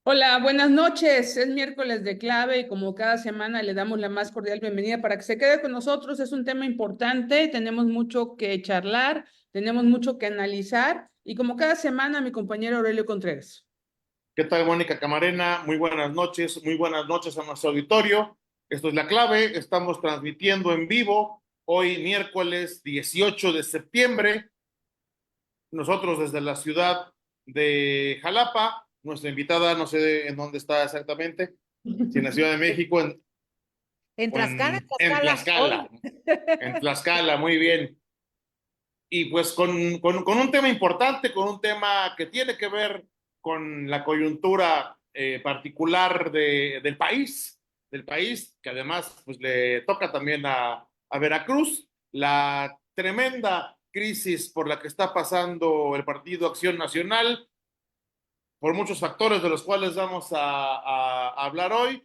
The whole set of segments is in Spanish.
Hola, buenas noches. Es miércoles de clave y como cada semana le damos la más cordial bienvenida para que se quede con nosotros. Es un tema importante, tenemos mucho que charlar, tenemos mucho que analizar y como cada semana mi compañero Aurelio Contreras. ¿Qué tal, Mónica Camarena? Muy buenas noches a nuestro auditorio. Esto es La Clave, estamos transmitiendo en vivo hoy miércoles 18 de septiembre, nosotros desde la ciudad de Jalapa, nuestra invitada no sé en dónde está exactamente, si en la Ciudad de México En o Tlaxcala, en Tlaxcala, Tlaxcala, hoy. en Tlaxcala, muy bien. Y pues con un tema importante, con un tema que tiene que ver con la coyuntura particular del país, que además pues le toca también a Veracruz, la tremenda crisis por la que está pasando el Partido Acción Nacional, por muchos factores de los cuales vamos a hablar hoy,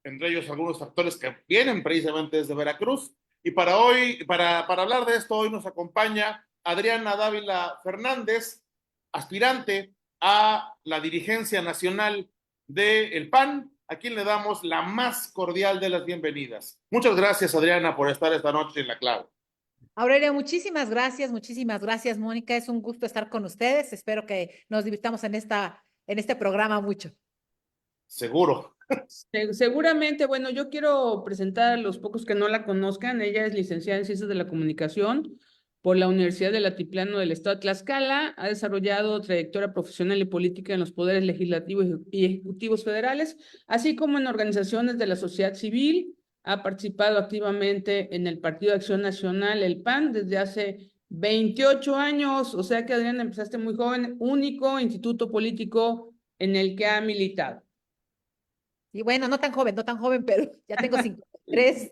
entre ellos algunos factores que vienen precisamente desde Veracruz. Y para hoy, para hablar de esto, hoy nos acompaña Adriana Dávila Fernández, aspirante a la dirigencia nacional del PAN, a quien le damos la más cordial de las bienvenidas. Muchas gracias, Adriana, por estar esta noche en La Clave. Aurelio, muchísimas gracias, Mónica. Es un gusto estar con ustedes. Espero que nos divirtamos en este programa mucho. Seguro. Seguramente, bueno, yo quiero presentar a los pocos que no la conozcan. Ella es licenciada en Ciencias de la Comunicación por la Universidad del Altiplano del Estado de Tlaxcala. Ha desarrollado trayectoria profesional y política en los poderes legislativos y ejecutivos federales, así como en organizaciones de la sociedad civil. Ha participado activamente en el Partido de Acción Nacional, el PAN, desde hace 28 años. O sea que, Adriana, empezaste muy joven, único instituto político en el que ha militado. Y bueno, no tan joven, pero ya tengo 53,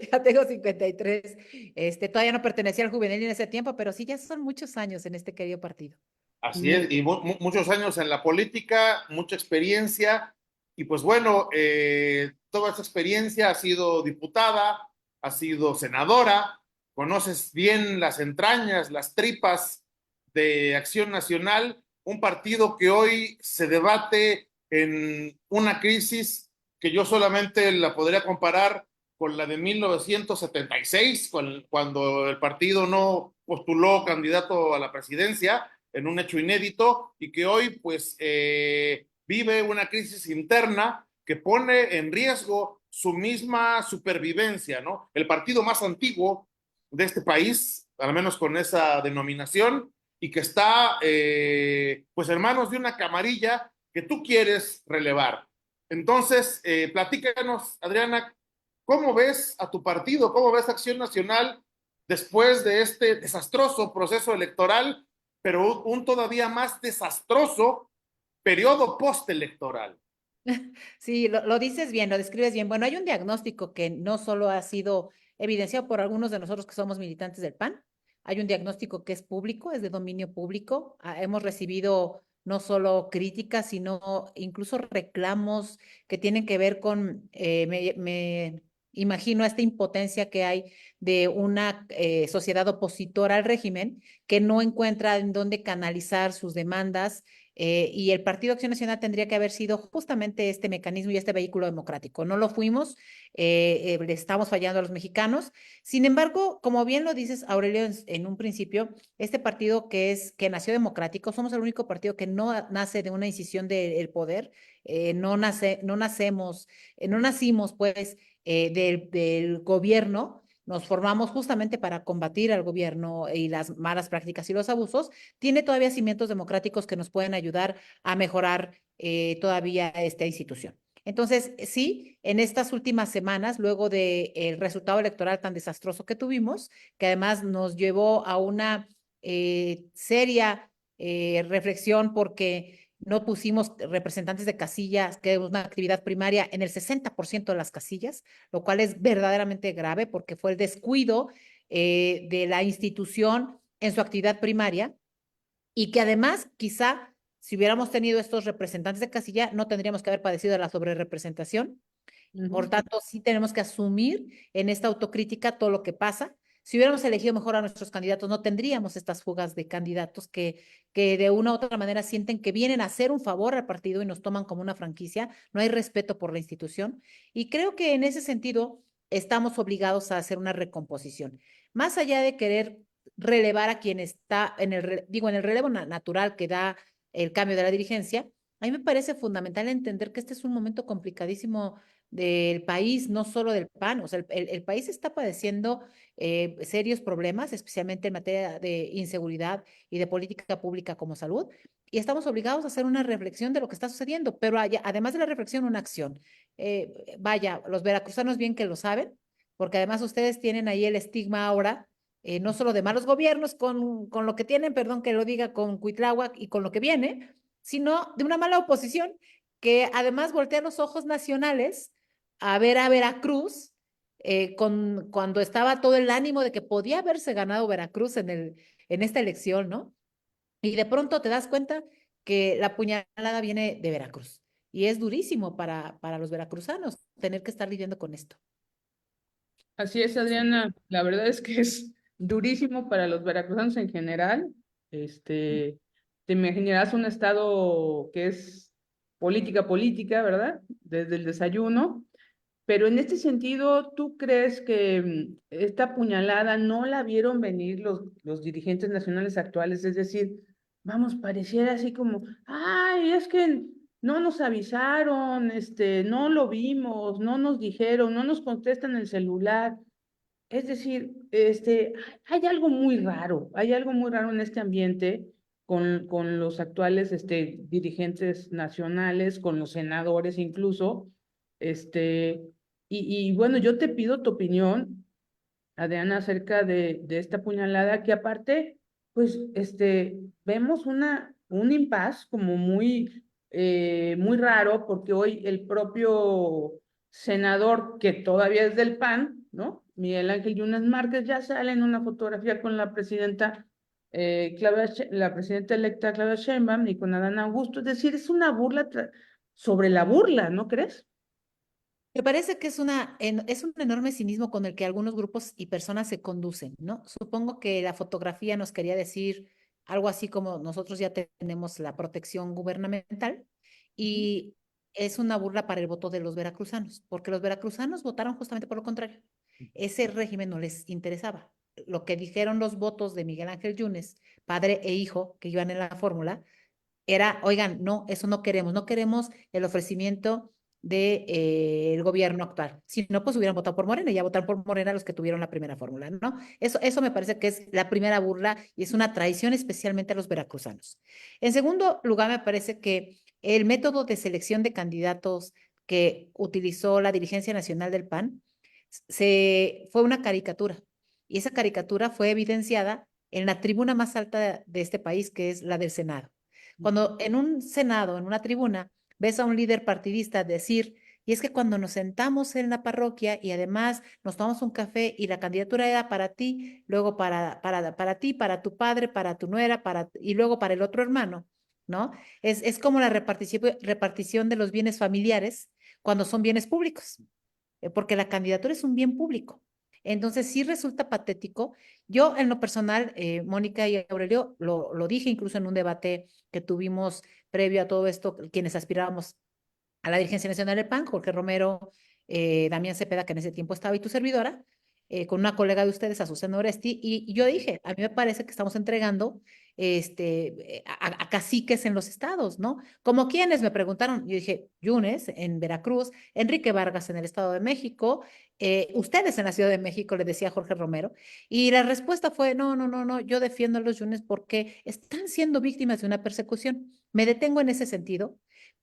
ya tengo 53. Todavía no pertenecía al juvenil en ese tiempo, pero sí, ya son muchos años en este querido partido. Así Muy es, y muchos años en la política, mucha experiencia, y pues bueno, toda esa experiencia ha sido diputada, ha sido senadora, conoces bien las entrañas, las tripas de Acción Nacional, un partido que hoy se debate en una crisis que yo solamente la podría comparar con la de 1976, cuando el partido no postuló candidato a la presidencia en un hecho inédito y que hoy pues vive una crisis interna que pone en riesgo su misma supervivencia, ¿no? El partido más antiguo de este país, al menos con esa denominación, y que está pues en manos de una camarilla que tú quieres relevar. Entonces, platícanos, Adriana, ¿cómo ves a tu partido? ¿Cómo ves a Acción Nacional después de este desastroso proceso electoral, pero un todavía más desastroso periodo postelectoral? Sí, lo dices bien, lo describes bien. Bueno, hay un diagnóstico que no solo ha sido evidenciado por algunos de nosotros que somos militantes del PAN, hay un diagnóstico que es público, es de dominio público. Hemos recibido no solo críticas, sino incluso reclamos que tienen que ver con, me imagino, esta impotencia que hay de una sociedad opositora al régimen que no encuentra en dónde canalizar sus demandas, y el Partido Acción Nacional tendría que haber sido justamente este mecanismo y este vehículo democrático. No lo fuimos, le estamos fallando a los mexicanos. Sin embargo, como bien lo dices, Aurelio, en un principio, este partido que nació democrático, somos el único partido que no nace de una incisión del poder, no nacimos pues del gobierno. Nos formamos justamente para combatir al gobierno y las malas prácticas y los abusos. Tiene todavía cimientos democráticos que nos pueden ayudar a mejorar todavía esta institución. Entonces, sí, en estas últimas semanas, luego del resultado electoral tan desastroso que tuvimos, que además nos llevó a una seria reflexión porque no pusimos representantes de casillas, que es una actividad primaria, en el 60% de las casillas, lo cual es verdaderamente grave porque fue el descuido de la institución en su actividad primaria y que además quizá si hubiéramos tenido estos representantes de casilla no tendríamos que haber padecido de la sobrerepresentación. Por bien. tanto, sí tenemos que asumir en esta autocrítica todo lo que pasa. Si hubiéramos elegido mejor a nuestros candidatos, no tendríamos estas fugas de candidatos que de una u otra manera sienten que vienen a hacer un favor al partido y nos toman como una franquicia. No hay respeto por la institución. Y creo que en ese sentido estamos obligados a hacer una recomposición. Más allá de querer relevar a quien está en el relevo natural que da el cambio de la dirigencia, a mí me parece fundamental entender que este es un momento complicadísimo del país, no solo del PAN. O sea, el país está padeciendo serios problemas, especialmente en materia de inseguridad y de política pública como salud, y estamos obligados a hacer una reflexión de lo que está sucediendo, pero además de la reflexión, una acción. Vaya, los veracruzanos bien que lo saben, porque además ustedes tienen ahí el estigma ahora, no solo de malos gobiernos con lo que tienen, perdón que lo diga, con Cuitláhuac y con lo que viene, sino de una mala oposición que además voltea los ojos nacionales a ver a Veracruz, cuando estaba todo el ánimo de que podía haberse ganado Veracruz en esta elección, ¿no? Y de pronto te das cuenta que la puñalada viene de Veracruz. Y es durísimo para los veracruzanos tener que estar lidiando con esto. Así es, Adriana. La verdad es que es durísimo para los veracruzanos en general. Te imaginarás un estado que es política, ¿verdad? Desde el desayuno. Pero en este sentido, ¿tú crees que esta puñalada no la vieron venir los dirigentes nacionales actuales? Es decir, vamos, pareciera así como, ay, es que no nos avisaron, no lo vimos, no nos dijeron, no nos contestan el celular. Es decir, hay algo muy raro en este ambiente con los actuales dirigentes nacionales, con los senadores incluso. Este, y bueno, yo te pido tu opinión, Adriana, acerca de esta puñalada, que aparte, pues, vemos un impas como muy raro, porque hoy el propio senador, que todavía es del PAN, ¿no? Miguel Ángel Yunes Márquez, ya sale en una fotografía con la presidenta, la presidenta electa Claudia Sheinbaum y con Adán Augusto. Es decir, es una burla sobre la burla, ¿no crees? Me parece que es un enorme cinismo con el que algunos grupos y personas se conducen, ¿no? Supongo que la fotografía nos quería decir algo así como nosotros ya tenemos la protección gubernamental, y es una burla para el voto de los veracruzanos, porque los veracruzanos votaron justamente por lo contrario. Ese régimen no les interesaba. Lo que dijeron los votos de Miguel Ángel Yunes, padre e hijo, que iban en la fórmula, era, oigan, no, eso no queremos, no queremos el ofrecimiento del gobierno actual. Si no, pues hubieran votado por Morena, y ya votaron por Morena los que tuvieron la primera fórmula, ¿no? Eso me parece que es la primera burla y es una traición especialmente a los veracruzanos. En segundo lugar, me parece que el método de selección de candidatos que utilizó la dirigencia nacional del PAN fue una caricatura, y esa caricatura fue evidenciada en la tribuna más alta de este país, que es la del Senado. Cuando en un Senado, en una tribuna, ves a un líder partidista decir, y es que cuando nos sentamos en la parroquia y además nos tomamos un café y la candidatura era para ti, luego para ti, para tu padre, para tu nuera, y luego para el otro hermano, ¿no? Es como la repartición de los bienes familiares cuando son bienes públicos, porque la candidatura es un bien público. Entonces sí resulta patético. Yo en lo personal, Mónica y Aurelio, lo dije incluso en un debate que tuvimos previo a todo esto, quienes aspirábamos a la dirigencia nacional del PAN, Jorge Romero, Damián Cepeda, que en ese tiempo estaba, y tu servidora, con una colega de ustedes, Azucena Oresti, y yo dije, a mí me parece que estamos entregando a caciques en los estados, ¿no? ¿Como quiénes? Me preguntaron. Yo dije, Yunes en Veracruz, Enrique Vargas en el Estado de México, ustedes en la Ciudad de México, le decía Jorge Romero, y la respuesta fue, no, no, no, no, yo defiendo a los Yunes porque están siendo víctimas de una persecución. Me detengo en ese sentido.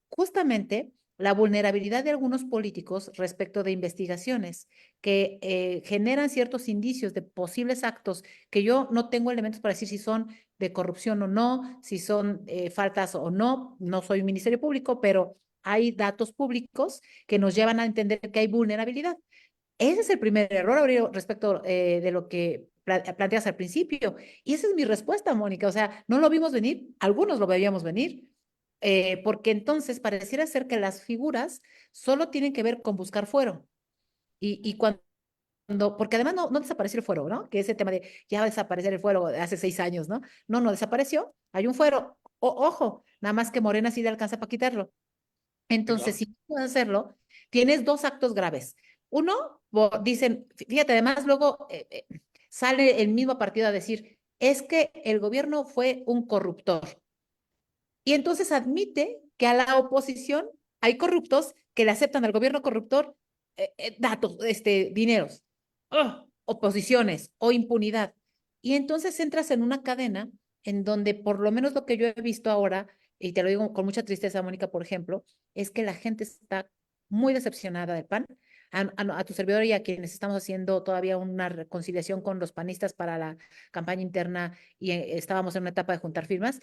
Justamente la vulnerabilidad de algunos políticos respecto de investigaciones que generan ciertos indicios de posibles actos que yo no tengo elementos para decir si son de corrupción o no, si son faltas o no. No soy un ministerio público, pero hay datos públicos que nos llevan a entender que hay vulnerabilidad. Ese es el primer error, Aurelio, respecto de lo que planteas al principio. Y esa es mi respuesta, Mónica. O sea, no lo vimos venir, algunos lo veíamos venir, porque entonces pareciera ser que las figuras solo tienen que ver con buscar fuero. Y cuando porque además no desapareció el fuero, ¿no? Que ese tema de ya va a desaparecer el fuero de hace 6 años, ¿no? No desapareció, hay un fuero, ojo, nada más que Morena sí le alcanza para quitarlo. Sí, Entonces, claro. si no puedes hacerlo, tienes dos actos graves. Uno, dicen, fíjate, además luego sale el mismo partido a decir, es que el gobierno fue un corruptor. Y entonces admite que a la oposición hay corruptos que le aceptan al gobierno corruptor datos, dineros, oposiciones o impunidad. Y entonces entras en una cadena en donde por lo menos lo que yo he visto ahora, y te lo digo con mucha tristeza, Mónica, por ejemplo, es que la gente está muy decepcionada del PAN. A tu servidor y a quienes estamos haciendo todavía una reconciliación con los panistas para la campaña interna y estábamos en una etapa de juntar firmas,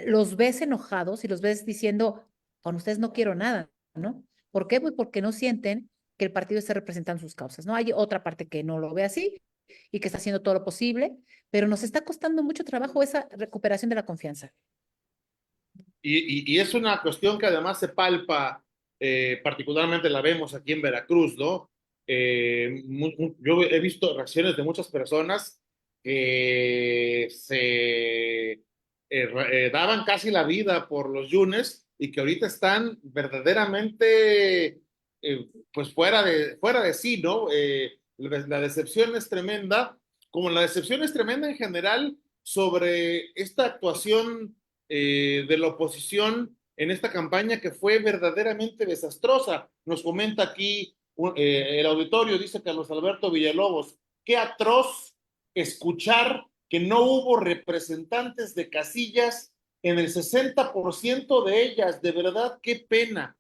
los ves enojados y los ves diciendo, con ustedes no quiero nada, ¿no? ¿Por qué? Pues porque no sienten que el partido esté representando sus causas, ¿no? Hay otra parte que no lo ve así y que está haciendo todo lo posible, pero nos está costando mucho trabajo esa recuperación de la confianza. Y es una cuestión que además se palpa, particularmente la vemos aquí en Veracruz, ¿no? Yo he visto reacciones de muchas personas que daban casi la vida por los Yunes y que ahorita están verdaderamente pues fuera de sí, ¿no? La decepción es tremenda, como la decepción es tremenda en general sobre esta actuación de la oposición en esta campaña que fue verdaderamente desastrosa. Nos comenta aquí el auditorio, dice Carlos Alberto Villalobos, qué atroz escuchar que no hubo representantes de casillas en el 60% de ellas, de verdad, qué pena.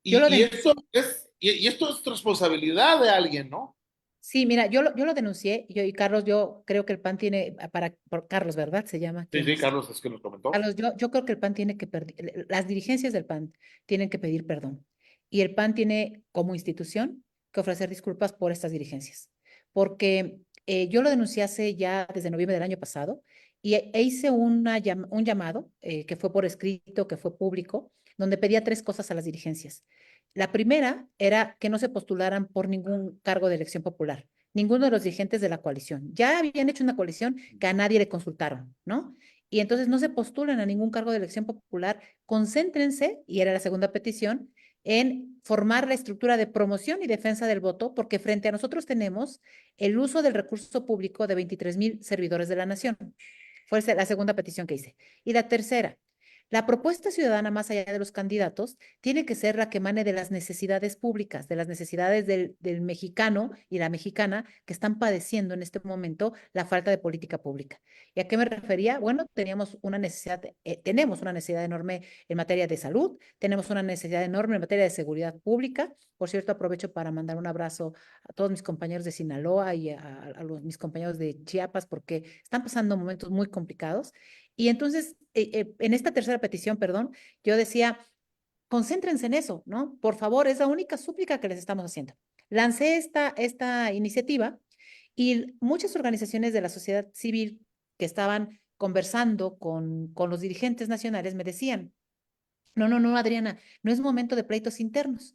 Yo lo Y eso es, y esto es responsabilidad de alguien, ¿no? Sí, mira, yo lo denuncié, y Carlos, yo creo que el PAN tiene, por Carlos, ¿verdad? Se llama, Sí, ¿quién sí, es? Carlos, es que nos comentó. Carlos, yo creo que el PAN tiene que pedir, las dirigencias del PAN tienen que pedir perdón. Y el PAN tiene como institución que ofrecer disculpas por estas dirigencias. Porque yo lo denuncié hace ya desde noviembre del año pasado e hice un llamado que fue por escrito, que fue público, donde pedía tres cosas a las dirigencias. La primera era que no se postularan por ningún cargo de elección popular, ninguno de los dirigentes de la coalición. Ya habían hecho una coalición que a nadie le consultaron, ¿no? Y entonces no se postulan a ningún cargo de elección popular, concéntrense, y era la segunda petición, en formar la estructura de promoción y defensa del voto, porque frente a nosotros tenemos el uso del recurso público de 23,000 servidores de la nación. Fue la segunda petición que hice. Y la tercera, la propuesta ciudadana más allá de los candidatos tiene que ser la que emane de las necesidades públicas, de las necesidades del mexicano y la mexicana que están padeciendo en este momento la falta de política pública. ¿Y a qué me refería? Bueno, tenemos una necesidad enorme en materia de salud, tenemos una necesidad enorme en materia de seguridad pública. Por cierto, aprovecho para mandar un abrazo a todos mis compañeros de Sinaloa y mis compañeros de Chiapas porque están pasando momentos muy complicados. Y entonces, en esta tercera petición, perdón, yo decía, concéntrense en eso, ¿no? Por favor, es la única súplica que les estamos haciendo. Lancé esta iniciativa y muchas organizaciones de la sociedad civil que estaban conversando con los dirigentes nacionales me decían, no, Adriana, no es momento de pleitos internos.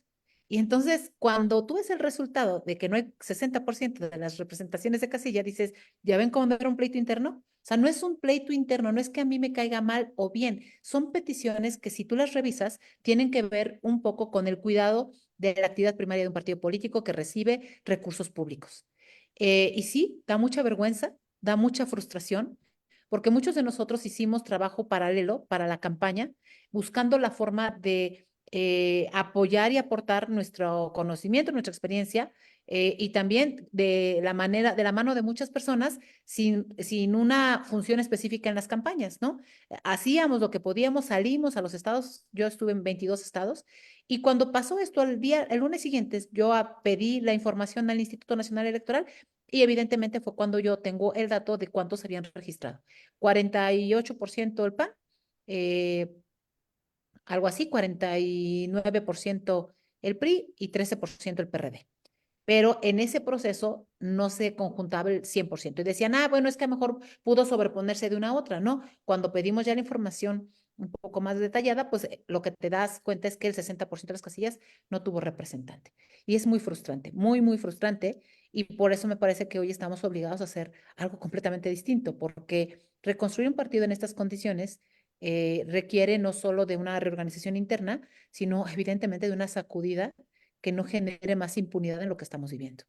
Y entonces, cuando tú ves el resultado de que no hay 60% de las representaciones de casilla, dices, ¿ya ven cómo no era un pleito interno? O sea, no es un pleito interno, no es que a mí me caiga mal o bien, son peticiones que si tú las revisas, tienen que ver un poco con el cuidado de la actividad primaria de un partido político que recibe recursos públicos. Y sí, da mucha vergüenza, da mucha frustración, porque muchos de nosotros hicimos trabajo paralelo para la campaña buscando la forma de apoyar y aportar nuestro conocimiento, nuestra experiencia, y también de la mano de muchas personas sin una función específica en las campañas, ¿no? Hacíamos lo que podíamos, salimos a los estados, yo estuve en 22 estados, y cuando pasó esto el lunes siguiente, yo pedí la información al Instituto Nacional Electoral y evidentemente fue cuando yo tengo el dato de cuántos habían registrado. 48% el PAN, eh, algo así, 49% el PRI y 13% el PRD. Pero en ese proceso no se conjuntaba el 100%. Y decían, bueno, es que a lo mejor pudo sobreponerse de una a otra, ¿no? Cuando pedimos ya la información un poco más detallada, pues lo que te das cuenta es que el 60% de las casillas no tuvo representante. Y es muy frustrante, muy, muy frustrante. Y por eso me parece que hoy estamos obligados a hacer algo completamente distinto, porque reconstruir un partido en estas condiciones requiere no solo de una reorganización interna, sino evidentemente de una sacudida que no genere más impunidad en lo que estamos viviendo.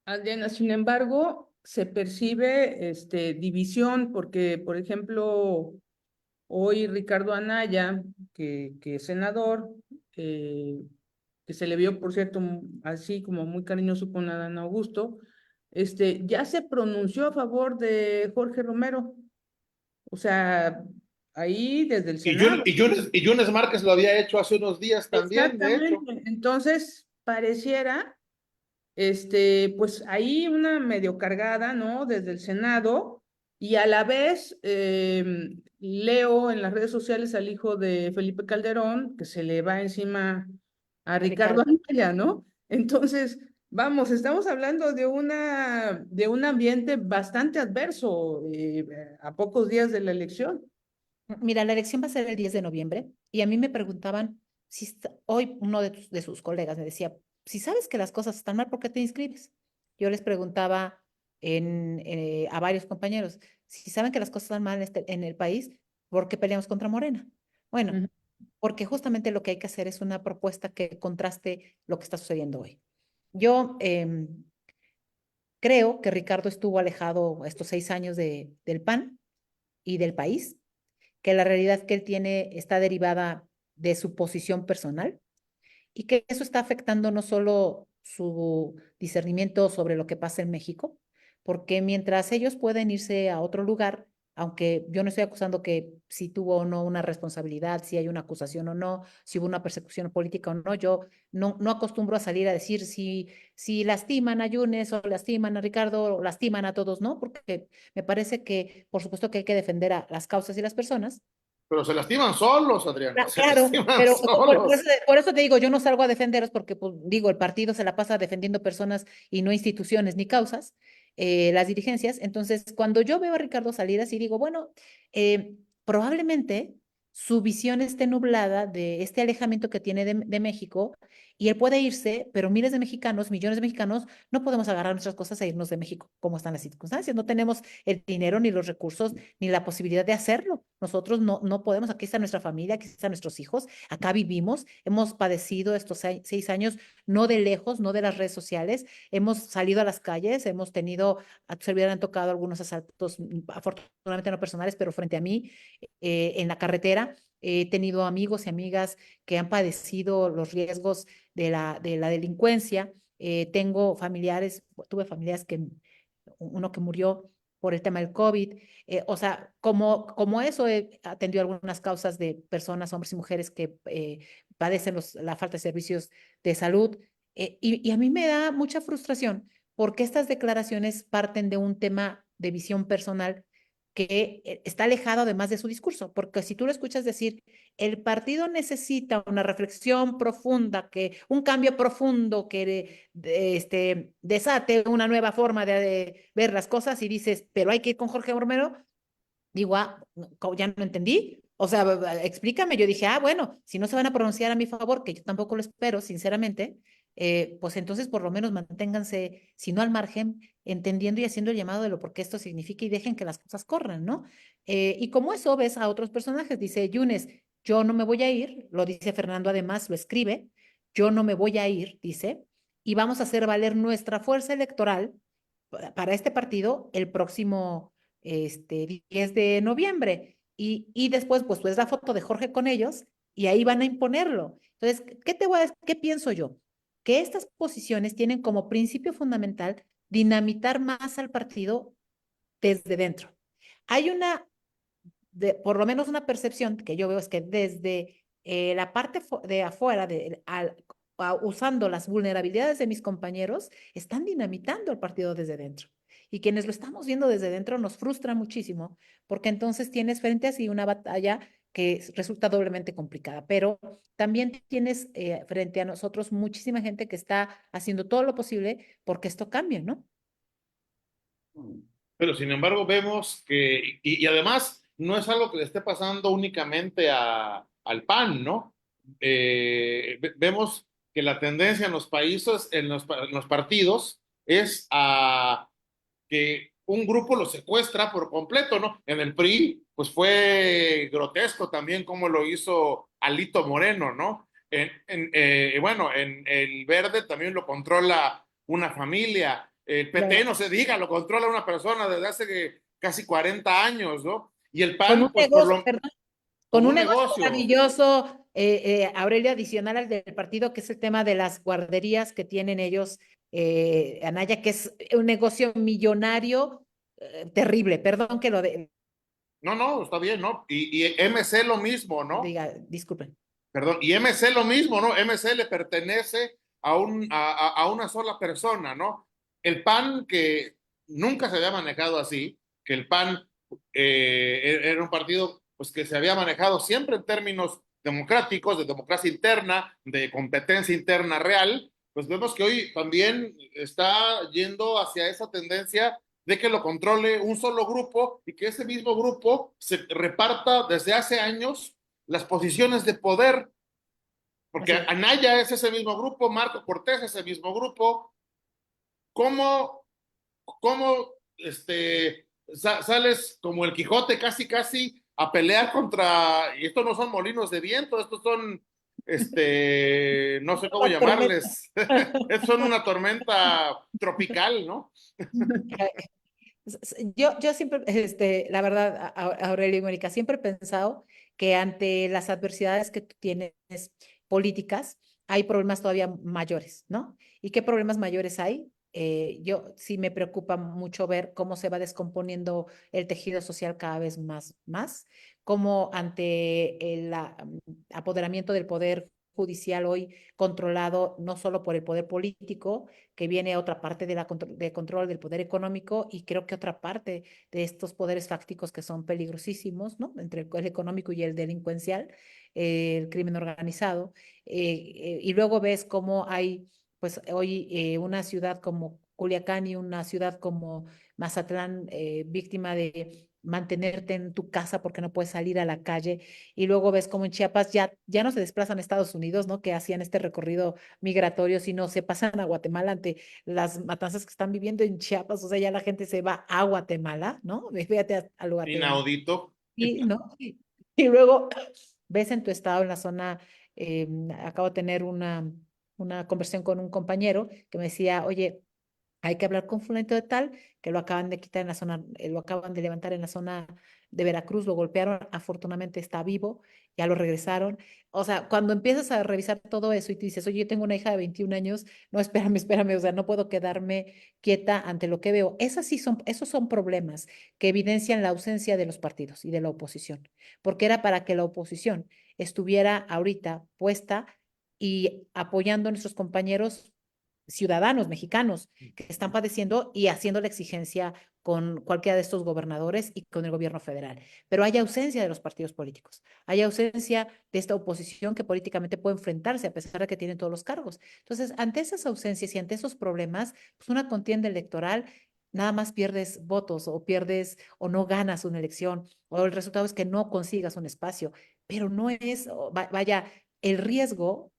Adriana, sin embargo, se percibe división porque, por ejemplo, hoy Ricardo Anaya, que es senador, eh, que se le vio, por cierto, así como muy cariñoso con Adán Augusto, ya se pronunció a favor de Jorge Romero. O sea, ahí desde el Senado. Y Yunes Márquez lo había hecho hace unos días también, de hecho. Exactamente. Entonces, pareciera, pues ahí una medio cargada, ¿no? Desde el Senado, y a la vez leo en las redes sociales al hijo de Felipe Calderón que se le va encima a Ricardo Ricardo. Anaya, ¿no? Entonces, vamos, estamos hablando de un ambiente bastante adverso a pocos días de la elección. Mira, la elección va a ser el 10 de noviembre y a mí me preguntaban, hoy uno de sus colegas me decía, si sabes que las cosas están mal, ¿por qué te inscribes? Yo les preguntaba a varios compañeros, si saben que las cosas están mal en el país, ¿por qué peleamos contra Morena? Bueno, Ujú. porque justamente lo que hay que hacer es una propuesta que contraste lo que está sucediendo hoy. Yo creo que Ricardo estuvo alejado estos 6 años del PAN y del país, que la realidad que él tiene está derivada de su posición personal y que eso está afectando no solo su discernimiento sobre lo que pasa en México, porque mientras ellos pueden irse a otro lugar, aunque yo no estoy acusando que si tuvo o no una responsabilidad, si hay una acusación o no, si hubo una persecución política o no, yo no acostumbro a salir a decir si lastiman a Yunes o lastiman a Ricardo o lastiman a todos, ¿no? Porque me parece que, por supuesto que hay que defender a las causas y las personas. Pero se lastiman solos, Adriana, se Claro, lastiman pero solos. por eso te digo, yo no salgo a defenderlos porque, pues, digo, el partido se la pasa defendiendo personas y no instituciones ni causas, las dirigencias. Entonces, cuando yo veo a Ricardo salir así, digo, bueno, probablemente su visión esté nublada de este alejamiento que tiene de México y él puede irse, pero miles de mexicanos, millones de mexicanos, no podemos agarrar nuestras cosas e irnos de México, como están las circunstancias. No tenemos el dinero, ni los recursos, ni la posibilidad de hacerlo. Nosotros no podemos, aquí está nuestra familia, aquí están nuestros hijos, acá vivimos, hemos padecido estos 6 años, no de lejos, no de las redes sociales, hemos salido a las calles, hemos tenido, a tu servidor han tocado algunos asaltos, afortunadamente no personales, pero frente a mí, en la carretera. He tenido amigos y amigas que han padecido los riesgos de la delincuencia. Tengo familiares, tuve familiares uno que murió por el tema del COVID. O sea, como eso, atendió algunas causas de personas, hombres y mujeres que padecen la falta de servicios de salud. Y a mí me da mucha frustración porque estas declaraciones parten de un tema de visión personal que está alejado además de su discurso, porque si tú lo escuchas decir, el partido necesita una reflexión profunda, un cambio profundo que desate una nueva forma de ver las cosas y dices, pero hay que ir con Jorge Romero, digo, ya no entendí. O sea, explícame. Yo dije, bueno, si no se van a pronunciar a mi favor, que yo tampoco lo espero, sinceramente, pues entonces por lo menos manténganse, si no al margen, entendiendo y haciendo el llamado de lo porque esto significa y dejen que las cosas corran, ¿no? Y como eso ves a otros personajes, dice Yunes, yo no me voy a ir, lo dice Fernando además, lo escribe, yo no me voy a ir, dice, y vamos a hacer valer nuestra fuerza electoral para este partido el próximo 10 de noviembre. Y después, pues, ves la foto de Jorge con ellos y ahí van a imponerlo. Entonces, ¿qué pienso yo? Que estas posiciones tienen como principio fundamental dinamitar más al partido desde dentro. Hay por lo menos una percepción que yo veo es que desde la parte de afuera, usando las vulnerabilidades de mis compañeros, están dinamitando el partido desde dentro. Y quienes lo estamos viendo desde dentro nos frustra muchísimo, porque entonces tienes frente a sí una batalla que resulta doblemente complicada, pero también tienes frente a nosotros muchísima gente que está haciendo todo lo posible porque esto cambie, ¿no? Pero sin embargo vemos que, y además no es algo que le esté pasando únicamente al PAN, ¿no? Vemos que la tendencia en los países, en los partidos, es a que un grupo lo secuestra por completo, ¿no? En el PRI, pues fue grotesco también como lo hizo Alito Moreno, ¿no? Bueno, en el Verde también lo controla una familia, el PT, Claro. no se diga, lo controla una persona desde hace casi 40 años, ¿no? Y el Con un PAN, pues negocio, perdón, con como un un negocio negocio. maravilloso, Aurelio, adicional al del partido, que es el tema de las guarderías que tienen ellos, Anaya, que es un negocio millonario, terrible, perdón que No, no, está bien, ¿no? Y MC lo mismo, ¿no? diga, disculpen. Perdón, y MC lo mismo, ¿no? MC le pertenece a una sola persona, ¿no? El PAN que nunca se había manejado así, que el PAN era un partido pues, que se había manejado siempre en términos democráticos, de democracia interna, de competencia interna real, pues vemos que hoy también está yendo hacia esa tendencia de que lo controle un solo grupo y que ese mismo grupo se reparta desde hace años las posiciones de poder, porque Así es. Anaya es ese mismo grupo, Marco Cortés es ese mismo grupo. ¿Cómo, cómo sales como el Quijote casi, casi a pelear contra, y estos no son molinos de viento, estos son, no sé cómo La tormenta. llamarles, estos son una tormenta tropical, ¿no? Yo siempre, la verdad, Aurelio y Mónica, siempre he pensado que ante las adversidades que tú tienes políticas, hay problemas todavía mayores, ¿no? ¿Y qué problemas mayores hay? Yo sí me preocupa mucho ver cómo se va descomponiendo el tejido social cada vez más, cómo ante el apoderamiento del poder judicial hoy controlado no solo por el poder político, que viene otra parte de de control del poder económico y creo que otra parte de estos poderes fácticos que son peligrosísimos, ¿no? Entre el económico y el delincuencial, el crimen organizado. Y luego ves cómo hay, pues hoy una ciudad como Culiacán y una ciudad como Mazatlán, víctima de mantenerte en tu casa porque no puedes salir a la calle. Y luego ves como en Chiapas ya no se desplazan a Estados Unidos, ¿no? Que hacían este recorrido migratorio, sino se pasan a Guatemala ante las matanzas que están viviendo en Chiapas. O sea, ya la gente se va a Guatemala, ¿no? Fíjate a lo Inaudito. y, ¿no? Y luego ves en tu estado, en la zona, acabo de tener una conversación con un compañero que me decía, oye, hay que hablar con fulanito de tal, que lo acaban de quitar en la zona, lo acaban de levantar en la zona de Veracruz, lo golpearon, afortunadamente está vivo, ya lo regresaron. O sea, cuando empiezas a revisar todo eso y te dices, oye, yo tengo una hija de 21 años, no, espérame, o sea, no puedo quedarme quieta ante lo que veo. Esos son problemas que evidencian la ausencia de los partidos y de la oposición, porque era para que la oposición estuviera ahorita puesta y apoyando a nuestros compañeros ciudadanos mexicanos que están padeciendo y haciendo la exigencia con cualquiera de estos gobernadores y con el gobierno federal. Pero hay ausencia de los partidos políticos, hay ausencia de esta oposición que políticamente puede enfrentarse a pesar de que tienen todos los cargos. Entonces, ante esas ausencias y ante esos problemas, pues una contienda electoral nada más pierdes votos o pierdes o no ganas una elección o el resultado es que no consigas un espacio, pero no es, vaya, el riesgo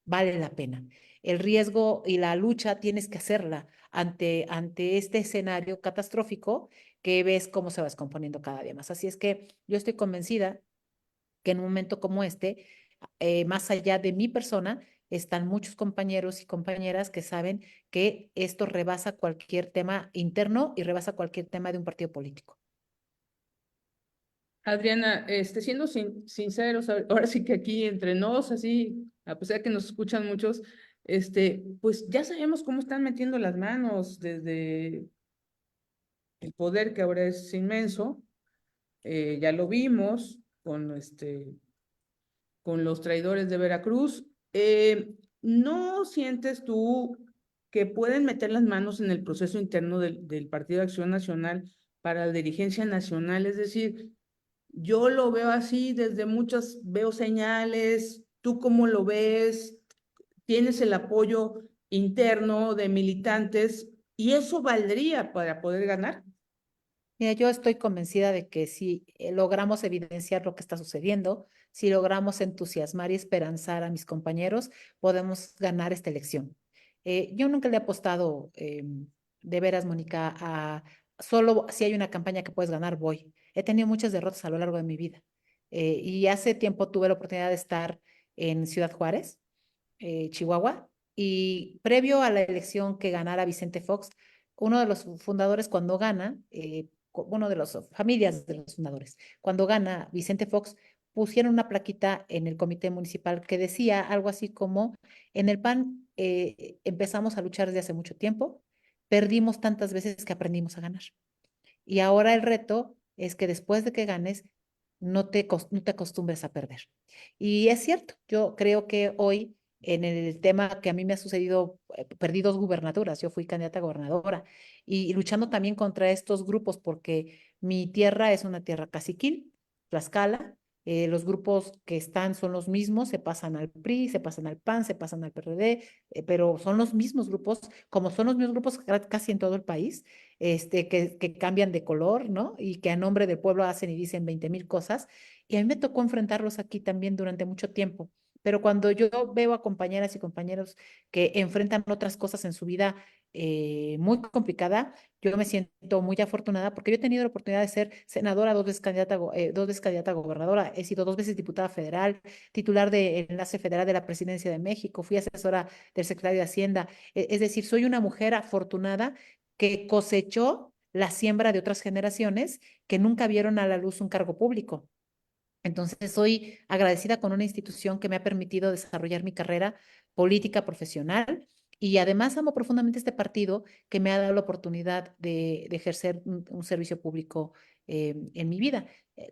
vale la pena. El riesgo y la lucha tienes que hacerla ante este escenario catastrófico que ves cómo se va descomponiendo cada día más. Así es que yo estoy convencida que en un momento como este, más allá de mi persona, están muchos compañeros y compañeras que saben que esto rebasa cualquier tema interno y rebasa cualquier tema de un partido político. Adriana, siendo sinceros, ahora sí que aquí entre nos, así, a pesar de que nos escuchan muchos, pues ya sabemos cómo están metiendo las manos desde el poder que ahora es inmenso, ya lo vimos con los traidores de Veracruz. ¿No sientes tú que pueden meter las manos en el proceso interno del Partido de Acción Nacional para la dirigencia nacional? Es decir, yo lo veo así, desde muchas, veo señales, ¿tú cómo lo ves? ¿Tienes el apoyo interno de militantes y eso valdría para poder ganar? Mira, yo estoy convencida de que si logramos evidenciar lo que está sucediendo, si logramos entusiasmar y esperanzar a mis compañeros, podemos ganar esta elección. Yo nunca le he apostado, de veras, Mónica, a solo si hay una campaña que puedes ganar, voy. He tenido muchas derrotas a lo largo de mi vida. Y hace tiempo tuve la oportunidad de estar en Ciudad Juárez, Chihuahua, y previo a la elección que ganara Vicente Fox, uno de los fundadores cuando gana, uno de las familias de los fundadores, cuando gana Vicente Fox, pusieron una plaquita en el comité municipal que decía algo así como, en el PAN empezamos a luchar desde hace mucho tiempo, perdimos tantas veces que aprendimos a ganar. Y ahora el reto es que después de que ganes, no te acostumbres a perder. Y es cierto, yo creo que hoy en el tema que a mí me ha sucedido, perdí 2 gubernaturas, yo fui candidata a gobernadora y luchando también contra estos grupos porque mi tierra es una tierra caciquil, Tlaxcala, los grupos que están son los mismos, se pasan al PRI, se pasan al PAN, se pasan al PRD, pero son los mismos grupos, como son los mismos grupos casi en todo el país, que cambian de color, ¿no? Y que a nombre del pueblo hacen y dicen 20,000 cosas. Y a mí me tocó enfrentarlos aquí también durante mucho tiempo. Pero cuando yo veo a compañeras y compañeros que enfrentan otras cosas en su vida muy complicada, yo me siento muy afortunada porque yo he tenido la oportunidad de ser senadora, 2 veces candidata, 2 veces candidata a gobernadora, he sido 2 veces diputada federal, titular de Enlace Federal de la Presidencia de México, fui asesora del secretario de Hacienda. Es decir, soy una mujer afortunada que cosechó la siembra de otras generaciones que nunca vieron a la luz un cargo público. Entonces, soy agradecida con una institución que me ha permitido desarrollar mi carrera política profesional y además amo profundamente este partido que me ha dado la oportunidad de ejercer un servicio público en mi vida.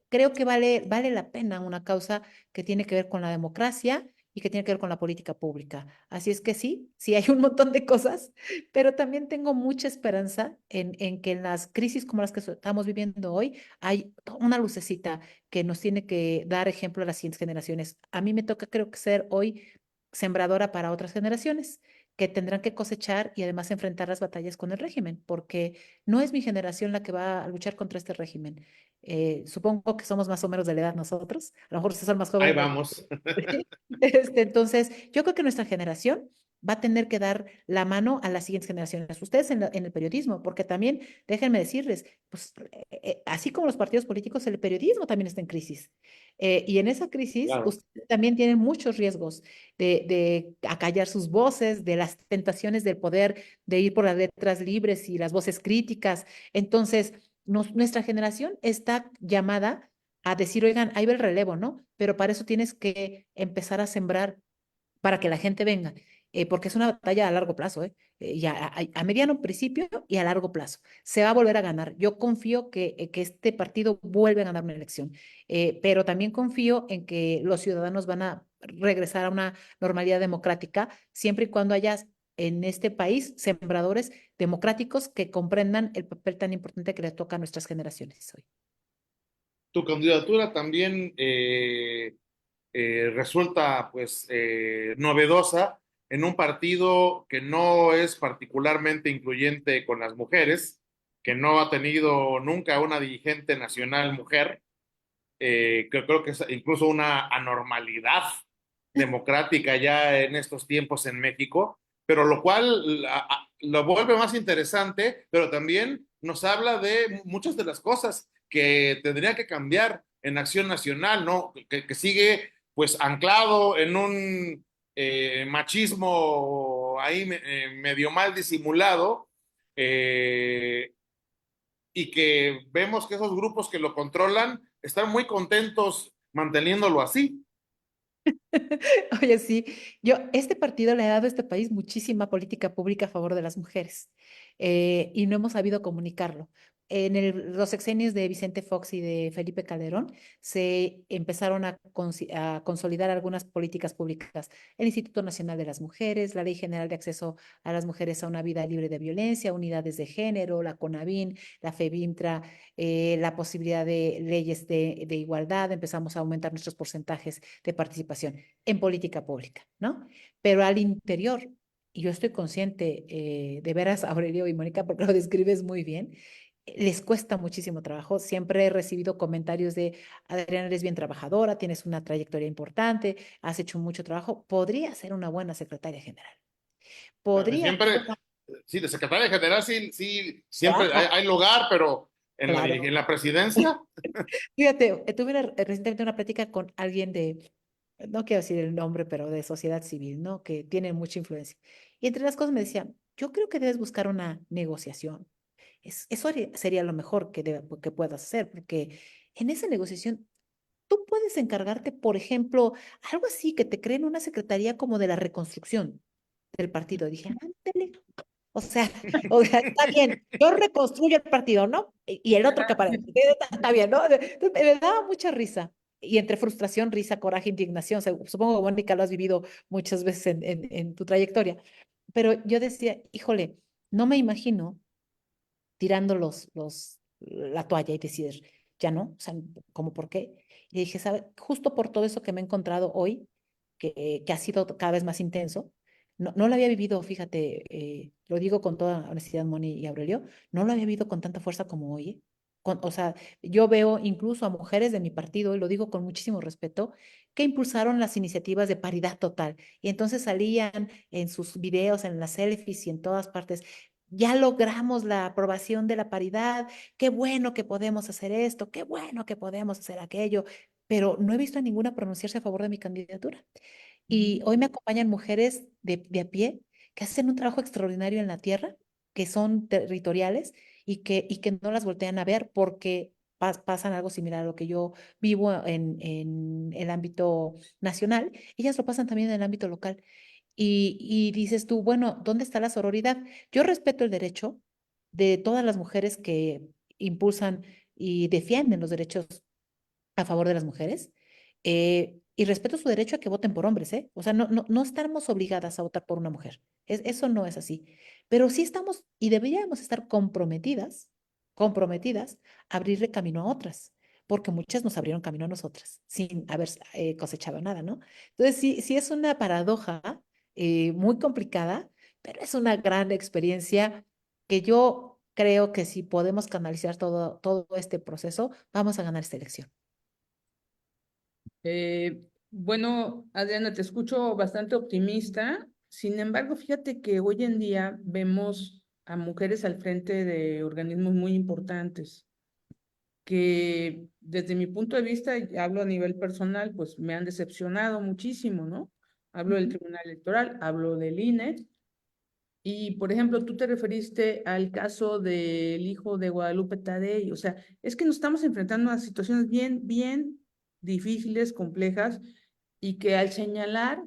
Creo que vale la pena una causa que tiene que ver con la democracia y que tiene que ver con la política pública. Así es que sí, sí hay un montón de cosas, pero también tengo mucha esperanza en que en las crisis como las que estamos viviendo hoy hay una lucecita que nos tiene que dar ejemplo a las siguientes generaciones. A mí me toca, creo que ser hoy sembradora para otras generaciones que tendrán que cosechar y además enfrentar las batallas con el régimen, porque no es mi generación la que va a luchar contra este régimen. Supongo que somos más o menos de la edad nosotros, a lo mejor ustedes son más Ahí jóvenes. vamos. Entonces, yo creo que nuestra generación va a tener que dar la mano a las siguientes generaciones. Ustedes en el periodismo, porque también, déjenme decirles, pues así como los partidos políticos, el periodismo también está en crisis. Y en esa crisis, Claro. ustedes también tienen muchos riesgos de acallar sus voces, de las tentaciones del poder, de ir por las letras libres y las voces críticas. Entonces, nuestra generación está llamada a decir, oigan, ahí va el relevo, ¿no? Pero para eso tienes que empezar a sembrar para que la gente venga, porque es una batalla a largo plazo, y a mediano principio y a largo plazo. Se va a volver a ganar. Yo confío que este partido vuelve a ganar una elección, pero también confío en que los ciudadanos van a regresar a una normalidad democrática, siempre y cuando haya en este país sembradores democráticos que comprendan el papel tan importante que le toca a nuestras generaciones hoy. Tu candidatura también resulta pues novedosa en un partido que no es particularmente incluyente con las mujeres, que no ha tenido nunca una dirigente nacional mujer, que creo que es incluso una anormalidad democrática ya en estos tiempos en México, pero lo cual lo vuelve más interesante, pero también nos habla de muchas de las cosas que tendría que cambiar en Acción Nacional, ¿no? Que sigue pues anclado en un machismo ahí medio mal disimulado, eh, y que vemos que esos grupos que lo controlan están muy contentos manteniéndolo así. Oye, sí, este partido le ha dado a este país muchísima política pública a favor de las mujeres y no hemos sabido comunicarlo. En los sexenios de Vicente Fox y de Felipe Calderón se empezaron a consolidar algunas políticas públicas. El Instituto Nacional de las Mujeres, la Ley General de Acceso a las Mujeres a una Vida Libre de Violencia, unidades de género, la CONAVIN, la FEBINTRA, la posibilidad de leyes de igualdad. Empezamos a aumentar nuestros porcentajes de participación en política pública, ¿no? Pero al interior, y yo estoy consciente, de veras, Aurelio y Mónica, porque lo describes muy bien, les cuesta muchísimo trabajo. Siempre he recibido comentarios de, Adriana, eres bien trabajadora, tienes una trayectoria importante, has hecho mucho trabajo, podría ser una buena secretaria general. Podría ser Siempre, una... sí, de secretaria general, sí, sí, siempre Trabaja, hay lugar, pero en claro. la presidencia, Fíjate, tuve recientemente una plática con alguien de, no quiero decir el nombre, pero de sociedad civil, ¿no? Que tiene mucha influencia. Y entre las cosas me decía, yo creo que debes buscar una negociación. Eso sería lo mejor que puedas hacer, porque en esa negociación tú puedes encargarte, por ejemplo, algo así, que te creen una secretaría como de la reconstrucción del partido. Dije, ándale. O sea, o sea, está bien, yo reconstruyo el partido, ¿no? Y el otro que aparece, está bien, ¿no? Entonces, me daba mucha risa. Y entre frustración, risa, coraje, indignación, supongo que Mónica lo has vivido muchas veces en tu trayectoria. Pero yo decía, híjole, no me imagino tirando la toalla y decir, ya no, o sea, ¿cómo por qué? Y dije, ¿sabe? Justo por todo eso que me he encontrado hoy, que ha sido cada vez más intenso, no lo había vivido, fíjate, lo digo con toda honestidad, Moni y Aurelio, no lo había vivido con tanta fuerza como hoy. O sea, yo veo incluso a mujeres de mi partido, y lo digo con muchísimo respeto, que impulsaron las iniciativas de paridad total. Y entonces salían en sus videos, en las selfies y en todas partes, ya logramos la aprobación de la paridad, qué bueno que podemos hacer esto, qué bueno que podemos hacer aquello, pero no he visto a ninguna pronunciarse a favor de mi candidatura. Y hoy me acompañan mujeres de a pie que hacen un trabajo extraordinario en la tierra, que son territoriales y que no las voltean a ver porque pasan algo similar a lo que yo vivo en el ámbito nacional. Ellas lo pasan también en el ámbito local. Y dices tú, bueno, ¿dónde está la sororidad? Yo respeto el derecho de todas las mujeres que impulsan y defienden los derechos a favor de las mujeres. Y respeto su derecho a que voten por hombres, ¿eh? O sea, no estamos obligadas a votar por una mujer. Eso no es así. Pero sí estamos y deberíamos estar comprometidas a abrirle camino a otras, porque muchas nos abrieron camino a nosotras sin haber cosechado nada, ¿no? Entonces, sí es una paradoja muy complicada, pero es una gran experiencia que yo creo que si podemos canalizar todo este proceso, vamos a ganar esta elección. Bueno, Adriana, te escucho bastante optimista. Sin embargo, fíjate que hoy en día vemos a mujeres al frente de organismos muy importantes que desde mi punto de vista, y hablo a nivel personal, pues me han decepcionado muchísimo, ¿no? Hablo del Ujú. Tribunal Electoral, hablo del INE. Y, por ejemplo, tú te referiste al caso del hijo de Guadalupe Tadei. O sea, es que nos estamos enfrentando a situaciones bien difíciles, complejas, y que al señalar,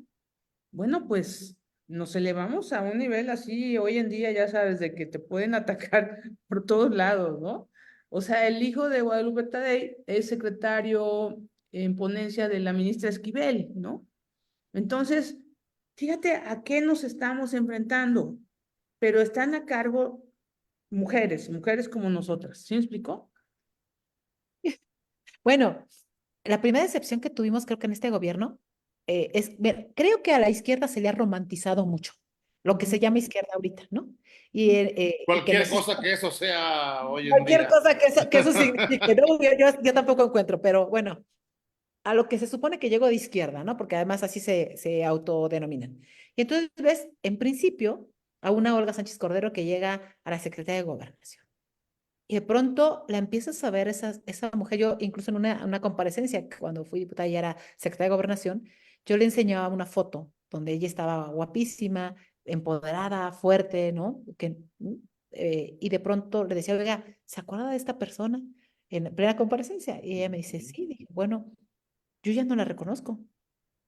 bueno, pues nos elevamos a un nivel así hoy en día, ya sabes, de que te pueden atacar por todos lados, ¿no? O sea, el hijo de Guadalupe Tadei es secretario en ponencia de la ministra Esquivel, ¿no? Entonces, fíjate a qué nos estamos enfrentando, pero están a cargo mujeres como nosotras. ¿Sí me explicó? Bueno, la primera decepción que tuvimos, creo que en este gobierno, mira, creo que a la izquierda se le ha romantizado mucho, lo que se Ujú. llama izquierda ahorita, ¿no? Y que cualquier nos cosa que eso sea hoy en cualquier día. cosa que eso signifique, ¿no? Yo tampoco encuentro, pero bueno, a lo que se supone que llegó de izquierda, ¿no? Porque además así se autodenominan. Y entonces ves, en principio, a una Olga Sánchez Cordero que llega a la Secretaría de Gobernación. Y de pronto la empiezas a ver esa mujer, yo incluso en una comparecencia, cuando fui diputada y era secretaria de Gobernación, yo le enseñaba una foto donde ella estaba guapísima, empoderada, fuerte, ¿no? Y de pronto le decía, oiga, ¿se acuerda de esta persona en plena comparecencia? Y ella me dice, sí, dije, bueno, yo ya no la reconozco.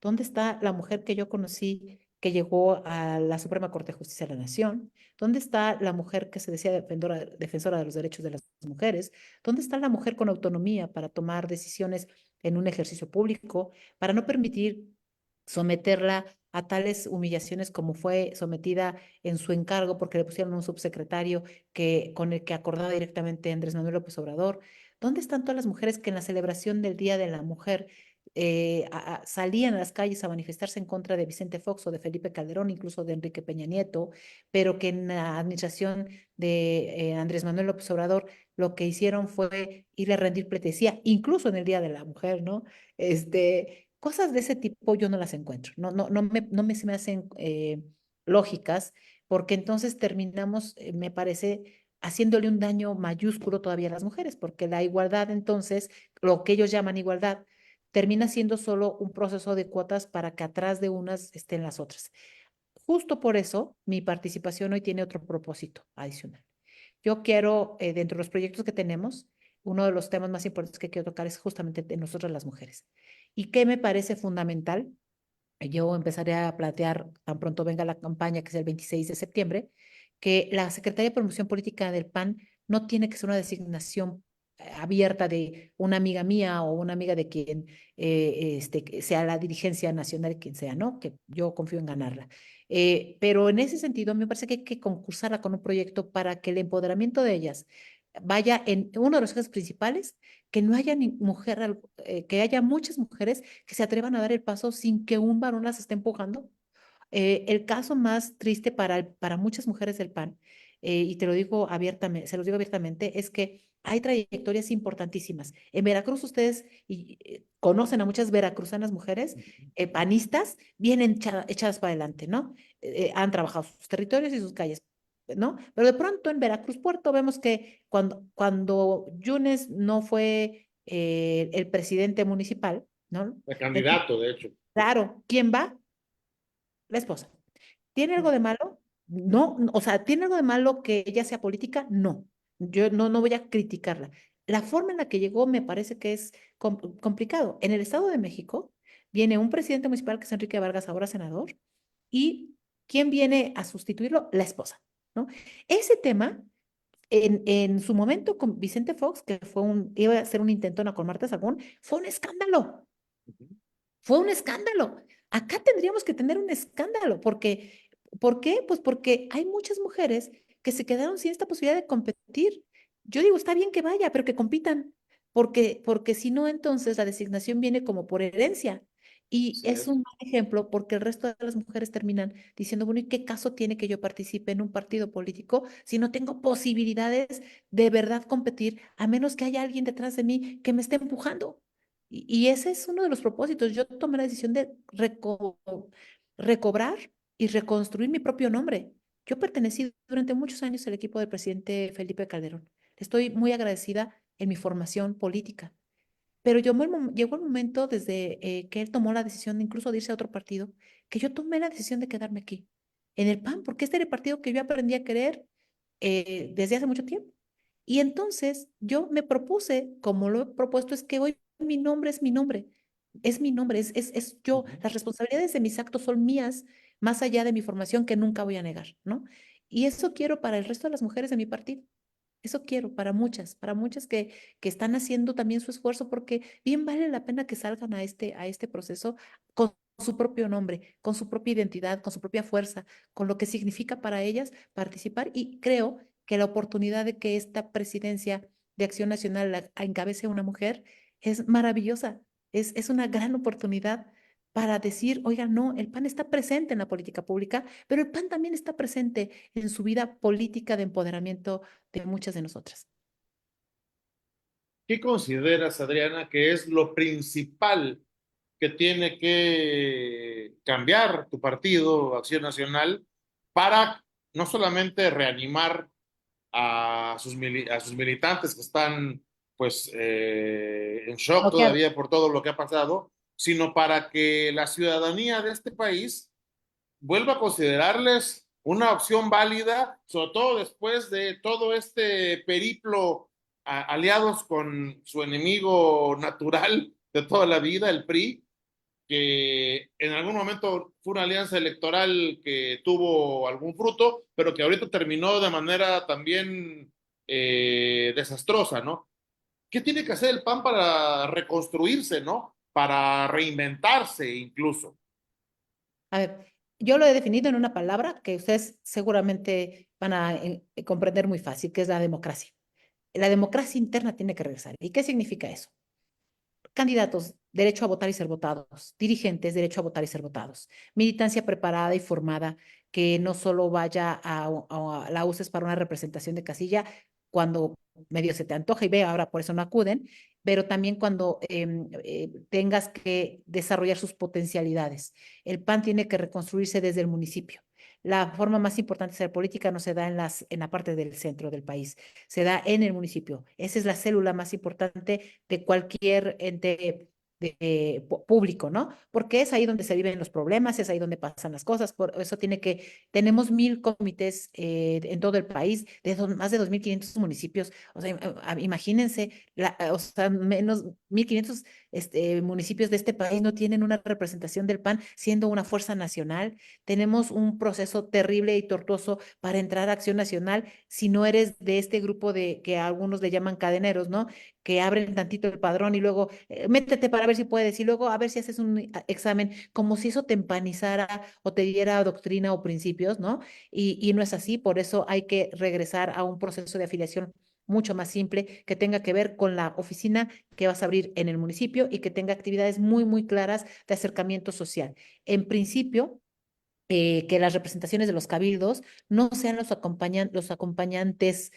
¿Dónde está la mujer que yo conocí que llegó a la Suprema Corte de Justicia de la Nación? ¿Dónde está la mujer que se decía defensora de los derechos de las mujeres? ¿Dónde está la mujer con autonomía para tomar decisiones en un ejercicio público, para no permitir someterla a tales humillaciones como fue sometida en su encargo porque le pusieron un subsecretario con el que acordaba directamente Andrés Manuel López Obrador? ¿Dónde están todas las mujeres que en la celebración del Día de la Mujer salían a las calles a manifestarse en contra de Vicente Fox o de Felipe Calderón, incluso de Enrique Peña Nieto, pero que en la administración de Andrés Manuel López Obrador lo que hicieron fue ir a rendir pleitesía, incluso en el Día de la Mujer, ¿no? Cosas de ese tipo yo no las encuentro, no se me hacen lógicas, porque entonces terminamos, me parece, haciéndole un daño mayúsculo todavía a las mujeres, porque la igualdad entonces, lo que ellos llaman igualdad, termina siendo solo un proceso de cuotas para que atrás de unas estén las otras. Justo por eso, mi participación hoy tiene otro propósito adicional. Yo quiero, dentro de los proyectos que tenemos, uno de los temas más importantes que quiero tocar es justamente de nosotras las mujeres. ¿Y qué me parece fundamental? Yo empezaré a plantear, tan pronto venga la campaña, que es el 26 de septiembre, que la Secretaría de Promoción Política del PAN no tiene que ser una designación abierta de una amiga mía o una amiga de quien que sea la dirigencia nacional, quien sea, ¿no? Que yo confío en ganarla. Pero en ese sentido, me parece que hay que concursarla con un proyecto para que el empoderamiento de ellas vaya en uno de los ejes principales, que no haya ni mujer, que haya muchas mujeres que se atrevan a dar el paso sin que un varón las esté empujando. El caso más triste para muchas mujeres del PAN, y te lo digo abiertamente, se los digo abiertamente, es que hay trayectorias importantísimas. En Veracruz ustedes conocen a muchas veracruzanas mujeres panistas bien echadas para adelante, ¿no? Han trabajado sus territorios y sus calles, ¿no? Pero de pronto en Veracruz Puerto vemos que cuando Yunes no fue el presidente municipal, ¿no? El candidato, de hecho. Claro, ¿quién va? La esposa. ¿Tiene algo de malo? No, o sea, ¿tiene algo de malo que ella sea política? No. Yo no voy a criticarla. La forma en la que llegó me parece que es complicado. En el Estado de México viene un presidente municipal que es Enrique Vargas, ahora senador, y ¿quién viene a sustituirlo? La esposa, ¿no? Ese tema, en su momento con Vicente Fox, que iba a ser un intentona con Marta Sagún, fue un escándalo. Fue un escándalo. Acá tendríamos que tener un escándalo, porque, ¿por qué? Pues porque hay muchas mujeres que se quedaron sin esta posibilidad de competir. Yo digo, está bien que vaya, pero que compitan, porque si no, entonces la designación viene como por herencia. Y Así es es. un mal ejemplo porque el resto de las mujeres terminan diciendo, bueno, ¿y qué caso tiene que yo participe en un partido político si no tengo posibilidades de verdad competir, a menos que haya alguien detrás de mí que me esté empujando? Y ese es uno de los propósitos. Yo tomé la decisión de recobrar y reconstruir mi propio nombre. Yo pertenecí durante muchos años al equipo del presidente Felipe Calderón. Estoy muy agradecida en mi formación política. Pero llegó el momento desde que él tomó la decisión incluso de irse a otro partido, que yo tomé la decisión de quedarme aquí, en el PAN, porque este era el partido que yo aprendí a querer desde hace mucho tiempo. Y entonces yo me propuse, como lo he propuesto, es que hoy mi nombre es mi nombre, es mi nombre, es yo. Ujú. Las responsabilidades de mis actos son mías, más allá de mi formación, que nunca voy a negar, ¿no? Y eso quiero para el resto de las mujeres de mi partido. Eso quiero para muchas que están haciendo también su esfuerzo, porque bien vale la pena que salgan a este proceso con su propio nombre, con su propia identidad, con su propia fuerza, con lo que significa para ellas participar. Y creo que la oportunidad de que esta presidencia de Acción Nacional la encabece una mujer es maravillosa, es una gran oportunidad para decir, oiga, no, el PAN está presente en la política pública, pero el PAN también está presente en su vida política de empoderamiento de muchas de nosotras. ¿Qué consideras, Adriana, que es lo principal que tiene que cambiar tu partido, Acción Nacional, para no solamente reanimar a sus militantes que están pues en shock Bloqueado. todavía por todo lo que ha pasado, sino para que la ciudadanía de este país vuelva a considerarles una opción válida, sobre todo después de todo este periplo aliados con su enemigo natural de toda la vida, el PRI, que en algún momento fue una alianza electoral que tuvo algún fruto, pero que ahorita terminó de manera también desastrosa, ¿no? ¿Qué tiene que hacer el PAN para reconstruirse, ¿no? Para reinventarse incluso. A ver, yo lo he definido en una palabra que ustedes seguramente van a comprender muy fácil, que es la democracia. La democracia interna tiene que regresar. ¿Y qué significa eso? Candidatos, derecho a votar y ser votados. Dirigentes, derecho a votar y ser votados. Militancia preparada y formada, que no solo vaya a la uses para una representación de casilla cuando medio se te antoja y ve, ahora por eso no acuden, pero también cuando tengas que desarrollar sus potencialidades. El PAN tiene que reconstruirse desde el municipio. La forma más importante de hacer política no se da en la parte del centro del país, se da en el municipio. Esa es la célula más importante de cualquier ente público, ¿no? Porque es ahí donde se viven los problemas, es ahí donde pasan las cosas. Por eso tenemos 1,000 comités en todo el país, más de 2,500 municipios. O sea, imagínense, o sea, menos 1,500 municipios de este país no tienen una representación del PAN siendo una fuerza nacional. Tenemos un proceso terrible y tortuoso para entrar a Acción Nacional si no eres de este grupo de que a algunos le llaman cadeneros, ¿no? Que abren tantito el padrón y luego métete para ver si puedes y luego a ver si haces un examen, como si eso te empanizara o te diera doctrina o principios, ¿no? Y no es así, por eso hay que regresar a un proceso de afiliación mucho más simple, que tenga que ver con la oficina que vas a abrir en el municipio y que tenga actividades muy, muy claras de acercamiento social. En principio, que las representaciones de los cabildos no sean los acompañantes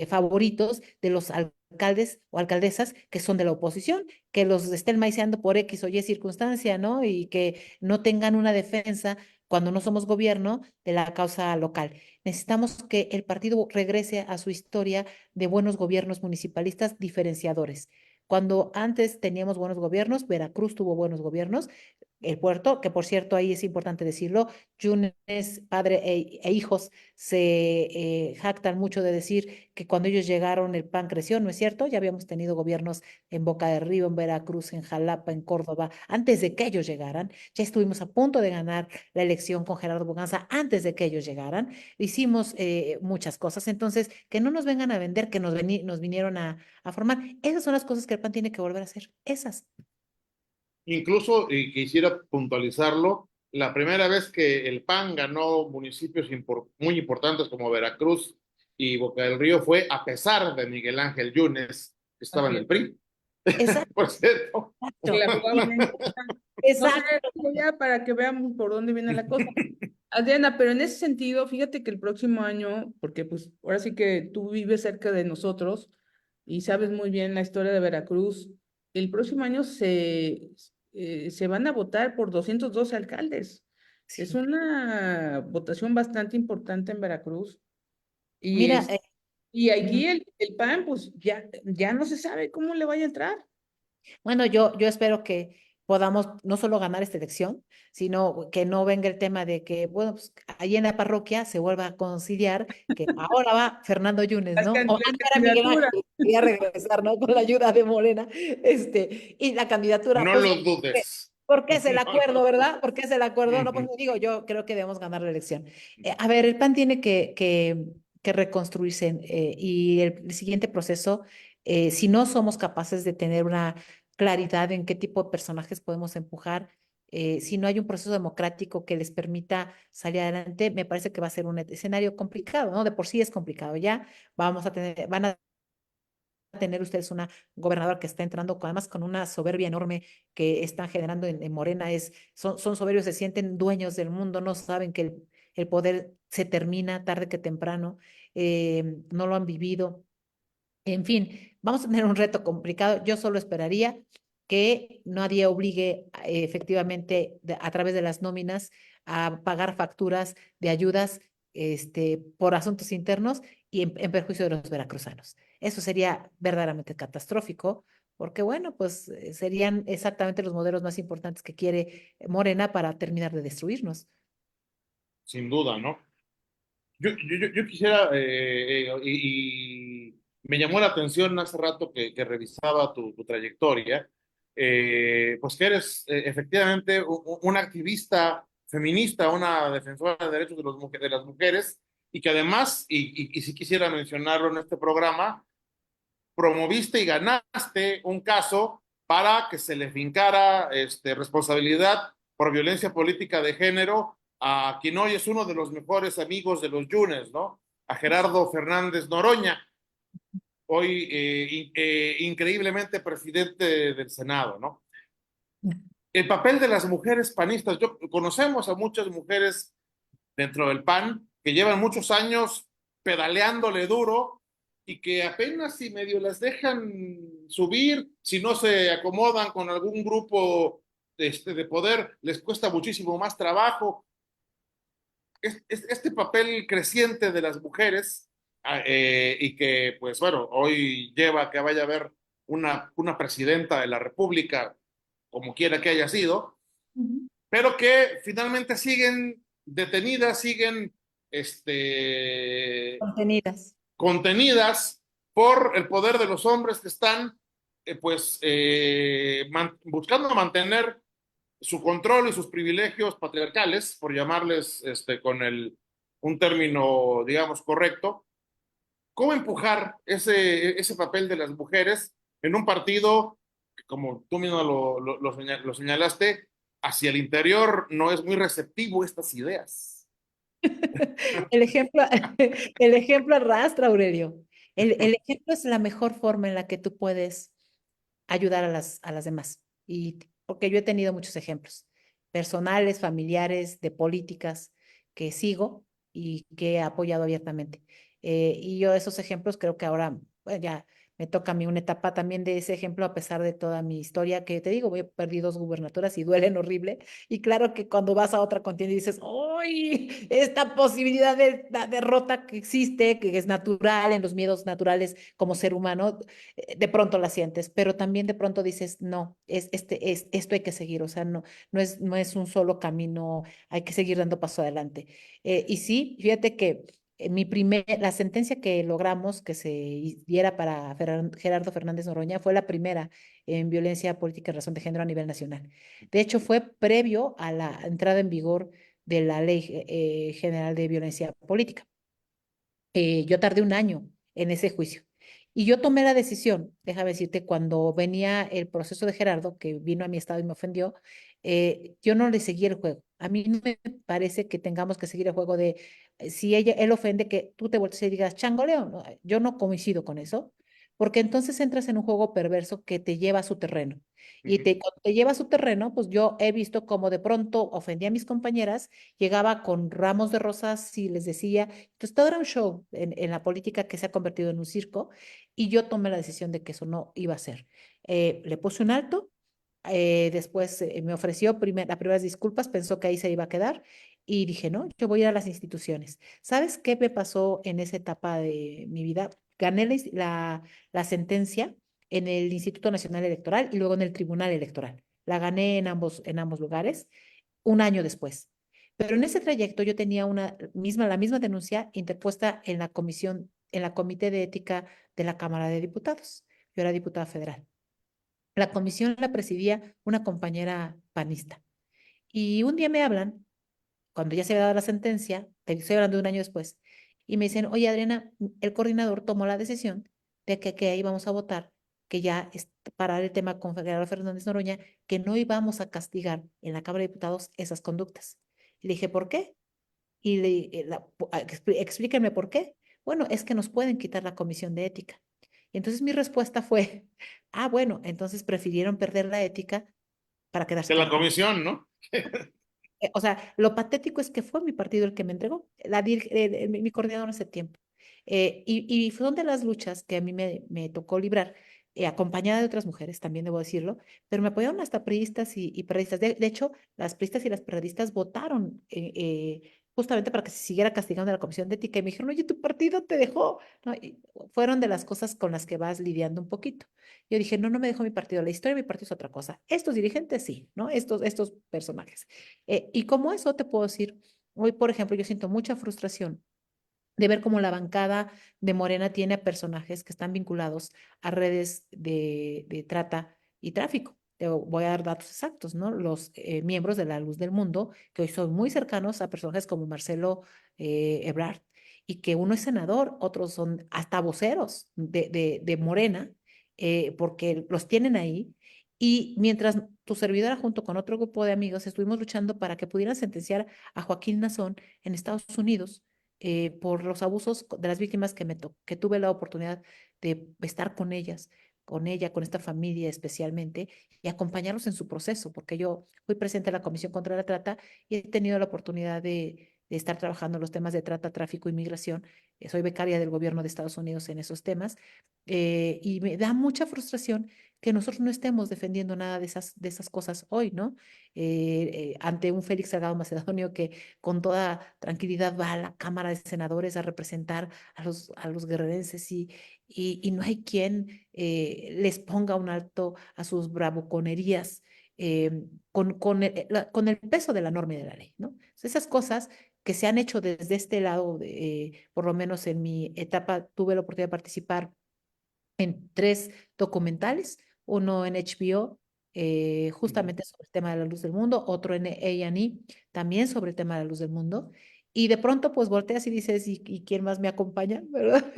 favoritos de los alcaldes o alcaldesas que son de la oposición, que los estén maiceando por X o Y circunstancia, ¿no? Y que no tengan una defensa cuando no somos gobierno de la causa local. Necesitamos que el partido regrese a su historia de buenos gobiernos municipalistas diferenciadores. Cuando antes teníamos buenos gobiernos, Veracruz tuvo buenos gobiernos, el puerto, que por cierto, ahí es importante decirlo, Yunes, padre hijos, se jactan mucho de decir que cuando ellos llegaron el PAN creció, ¿no es cierto? Ya habíamos tenido gobiernos en Boca del Río, en Veracruz, en Jalapa, en Córdoba, antes de que ellos llegaran. Ya estuvimos a punto de ganar la elección con Gerardo Boganza antes de que ellos llegaran. Hicimos muchas cosas, entonces, que no nos vengan a vender, que nos vinieron a formar. Esas son las cosas que el PAN tiene que volver a hacer, esas. Incluso, y quisiera puntualizarlo, la primera vez que el PAN ganó municipios muy importantes como Veracruz y Boca del Río fue a pesar de Miguel Ángel Yunes, que estaba en Así el es. PRI, Exacto. por cierto. Que la jugaban en no sé, Exacto. ya para que veamos por dónde viene la cosa. Adriana, pero en ese sentido, fíjate que el próximo año, porque pues ahora sí que tú vives cerca de nosotros y sabes muy bien la historia de Veracruz, el próximo año se van a votar por 212 alcaldes. Es Sí. una votación bastante importante en Veracruz. Y, Mira, y ujú. aquí el PAN, pues ya no se sabe cómo le vaya a entrar. Bueno, yo espero que podamos no solo ganar esta elección, sino que no venga el tema de que, bueno, pues ahí en la parroquia se vuelva a conciliar que ahora va Fernando Yunes, ¿no? O La antes era Miguel candidatura. Ángel, quería regresar, ¿no? Con la ayuda de Morena, y la candidatura, No pues, lo dudes. porque es el No acuerdo, lo ¿verdad? dudes. Porque es el acuerdo, no, pues Ujú. digo, yo creo que debemos ganar la elección. A ver, el PAN tiene que reconstruirse y el siguiente proceso, si no somos capaces de tener una claridad en qué tipo de personajes podemos empujar, si no hay un proceso democrático que les permita salir adelante, me parece que va a ser un escenario complicado, ¿no? De por sí es complicado ya, van a tener ustedes una gobernadora que está entrando además con una soberbia enorme que están generando en Morena, son soberbios, se sienten dueños del mundo, no saben que el poder se termina tarde que temprano, no lo han vivido. En fin, vamos a tener un reto complicado. Yo solo esperaría que nadie obligue efectivamente a través de las nóminas a pagar facturas de ayudas por asuntos internos y en perjuicio de los veracruzanos. Eso sería verdaderamente catastrófico, porque bueno, pues serían exactamente los modelos más importantes que quiere Morena para terminar de destruirnos. Sin duda, ¿no? Yo quisiera, y me llamó la atención hace rato que revisaba tu trayectoria, pues que eres efectivamente una activista feminista, una defensora de derechos de, de las mujeres, y que además, y si quisiera mencionarlo en este programa, promoviste y ganaste un caso para que se le fincara responsabilidad por violencia política de género a quien hoy es uno de los mejores amigos de los Yunes, ¿no? A Gerardo Fernández Noroña, hoy increíblemente presidente del Senado, ¿no? El papel de las mujeres panistas, conocemos a muchas mujeres dentro del PAN que llevan muchos años pedaleándole duro y que apenas si medio las dejan subir, si no se acomodan con algún grupo de poder, les cuesta muchísimo más trabajo. Este papel creciente de las mujeres y que, pues bueno, hoy lleva a que vaya a haber una presidenta de la República, como quiera que haya sido, Ujú. pero que finalmente siguen detenidas, siguen este, Contenidas. contenidas por el poder de los hombres que están buscando mantener su control y sus privilegios patriarcales, por llamarles con un término, digamos, correcto. ¿Cómo empujar ese papel de las mujeres en un partido que, como tú mismo lo señalaste, hacia el interior no es muy receptivo a estas ideas? El ejemplo, el ejemplo arrastra, Aurelio. El ejemplo es la mejor forma en la que tú puedes ayudar a las demás. Y porque yo he tenido muchos ejemplos personales, familiares, de políticas que sigo y que he apoyado abiertamente. Y yo esos ejemplos creo que ahora bueno, ya me toca a mí una etapa también de ese ejemplo a pesar de toda mi historia que te digo, voy perdí 2 gubernaturas y duelen horrible. Y claro que cuando vas a otra contienda y dices, ¡ay! Esta posibilidad de la derrota que existe, que es natural en los miedos naturales como ser humano, de pronto la sientes, pero también de pronto dices, no, esto hay que seguir, o sea, no es un solo camino, hay que seguir dando paso adelante. Y sí, fíjate que la sentencia que logramos que se diera para Gerardo Fernández Noroña fue la primera en violencia política en razón de género a nivel nacional. De hecho, fue previo a la entrada en vigor de la Ley General de Violencia Política. Yo tardé un año en ese juicio. Y yo tomé la decisión, déjame decirte, cuando venía el proceso de Gerardo, que vino a mi estado y me ofendió, yo no le seguí el juego. A mí no me parece que tengamos que seguir el juego de si él ofende, que tú te voltees y digas, changoleo. No, yo no coincido con eso, porque entonces entras en un juego perverso que te lleva a su terreno. Ujú. Cuando te lleva a su terreno, pues yo he visto como de pronto ofendía a mis compañeras, llegaba con ramos de rosas y les decía, entonces, todo era un show en la política que se ha convertido en un circo y yo tomé la decisión de que eso no iba a ser. Le puse un alto, después me ofreció las primeras disculpas, pensó que ahí se iba a quedar y dije, no, yo voy a ir a las instituciones. ¿Sabes qué me pasó en esa etapa de mi vida? Gané la sentencia en el Instituto Nacional Electoral y luego en el Tribunal Electoral. La gané en ambos lugares un año después. Pero en ese trayecto yo tenía la misma denuncia interpuesta en la Comité de Ética de la Cámara de Diputados. Yo era diputada federal. La comisión la presidía una compañera panista. Y un día me hablan, cuando ya se había dado la sentencia, te estoy hablando de un año después, y me dicen, oye Adriana, el coordinador tomó la decisión de que ahí vamos a votar, que ya es parar el tema con Gerardo Fernández Noroña, que no íbamos a castigar en la Cámara de Diputados esas conductas. Y le dije, ¿por qué? Y explíquenme por qué. Bueno, es que nos pueden quitar la comisión de ética. Y entonces mi respuesta fue, bueno, entonces prefirieron perder la ética para quedarse De con la la comisión. comisión, ¿no? O sea, lo patético es que fue mi partido el que me entregó, mi coordinador en ese tiempo. Y fueron de las luchas que a mí me tocó librar, acompañada de otras mujeres, también debo decirlo, pero me apoyaron hasta priistas y perredistas. De hecho, las priistas y las perredistas votaron justamente para que se siguiera castigando a la Comisión de Ética y me dijeron, oye, tu partido te dejó, ¿no? Y fueron de las cosas con las que vas lidiando un poquito. Yo dije, no, no me dejó mi partido, la historia de mi partido es otra cosa. Estos dirigentes sí, ¿no? Estos personajes. Y como eso te puedo decir, hoy, por ejemplo, yo siento mucha frustración de ver cómo la bancada de Morena tiene a personajes que están vinculados a redes de trata y tráfico. Te voy a dar datos exactos, ¿no? Los miembros de la Luz del Mundo, que hoy son muy cercanos a personajes como Marcelo Ebrard, y que uno es senador, otros son hasta voceros de Morena, porque los tienen ahí. Y mientras tu servidora junto con otro grupo de amigos estuvimos luchando para que pudieran sentenciar a Joaquín Nazón en Estados Unidos, por los abusos de las víctimas que tuve la oportunidad de estar con ellas, con ella, con esta familia especialmente, y acompañarlos en su proceso, porque yo fui presente en la Comisión contra la Trata y he tenido la oportunidad de estar trabajando los temas de trata, tráfico y migración. Soy becaria del gobierno de Estados Unidos en esos temas, y me da mucha frustración que nosotros no estemos defendiendo nada de esas cosas hoy, ¿no? Ante un Félix Salgado Macedonio que con toda tranquilidad va a la Cámara de Senadores a representar a los guerrerenses y no hay quien les ponga un alto a sus bravuconerías con el peso de la norma y de la ley, ¿no? Esas cosas que se han hecho desde este lado, por lo menos en mi etapa, tuve la oportunidad de participar en 3 documentales, uno en HBO, justamente sobre el tema de la luz del mundo, otro en A&E, también sobre el tema de la luz del mundo. Y de pronto pues volteas y dices, ¿y quién más me acompaña? ¿Verdad?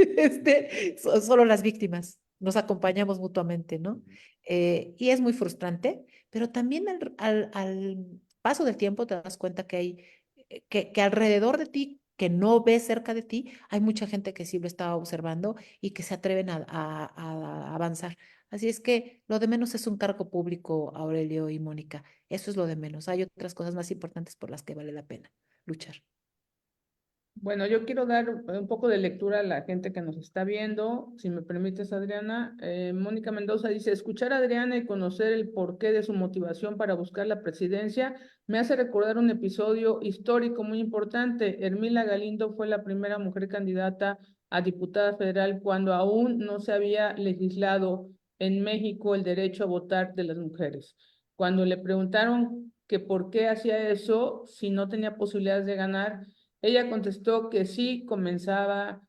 Solo las víctimas, nos acompañamos mutuamente, ¿no? Y es muy frustrante, pero también al paso del tiempo te das cuenta que hay, que alrededor de ti, que no ves cerca de ti, hay mucha gente que sí lo está observando y que se atreven a avanzar. Así es que lo de menos es un cargo público, Aurelio y Mónica. Eso es lo de menos. Hay otras cosas más importantes por las que vale la pena luchar. Bueno, yo quiero dar un poco de lectura a la gente que nos está viendo. Si me permites, Adriana. Mónica Mendoza dice, escuchar a Adriana y conocer el porqué de su motivación para buscar la presidencia me hace recordar un episodio histórico muy importante. Ermila Galindo fue la primera mujer candidata a diputada federal cuando aún no se había legislado en México el derecho a votar de las mujeres. Cuando le preguntaron que por qué hacía eso si no tenía posibilidades de ganar, ella contestó que sí comenzaba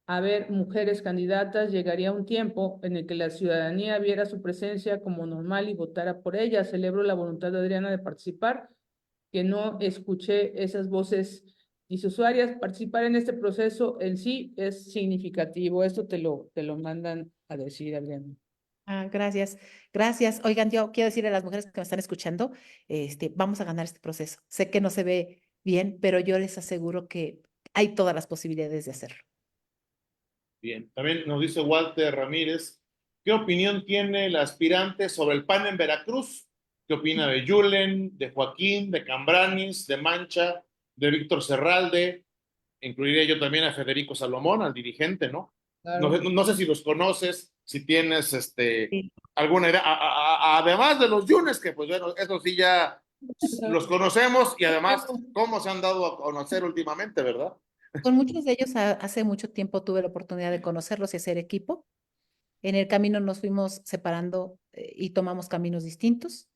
a haber mujeres candidatas, llegaría un tiempo en el que la ciudadanía viera su presencia como normal y votara por ella. Celebro la voluntad de Adriana de participar, que no escuché esas voces disuasorias. Participar en este proceso en sí es significativo. Esto te lo mandan a decir, Adriana. Ah, gracias, gracias. Oigan, yo quiero decirle a las mujeres que me están escuchando, vamos a ganar este proceso. Sé que no se ve bien, pero yo les aseguro que hay todas las posibilidades de hacerlo. Bien, también nos dice Walter Ramírez, ¿qué opinión tiene el aspirante sobre el PAN en Veracruz? ¿Qué opina de Yulen, de Joaquín, de Cambranis, de Mancha, de Víctor Serralde? Incluiría yo también a Federico Salomón, al dirigente, ¿no? No, Claro. no sé si los conoces, si tienes Sí. alguna idea, además de los Yunes, que pues bueno, eso sí ya los conocemos y además cómo se han dado a conocer últimamente, ¿verdad? Con muchos de ellos hace mucho tiempo tuve la oportunidad de conocerlos y hacer equipo. En el camino nos fuimos separando y tomamos caminos distintos.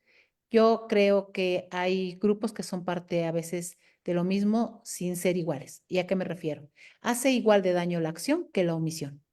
Yo creo que hay grupos que son parte a veces de lo mismo sin ser iguales. ¿Y a qué me refiero? Hace igual de daño la acción que la omisión.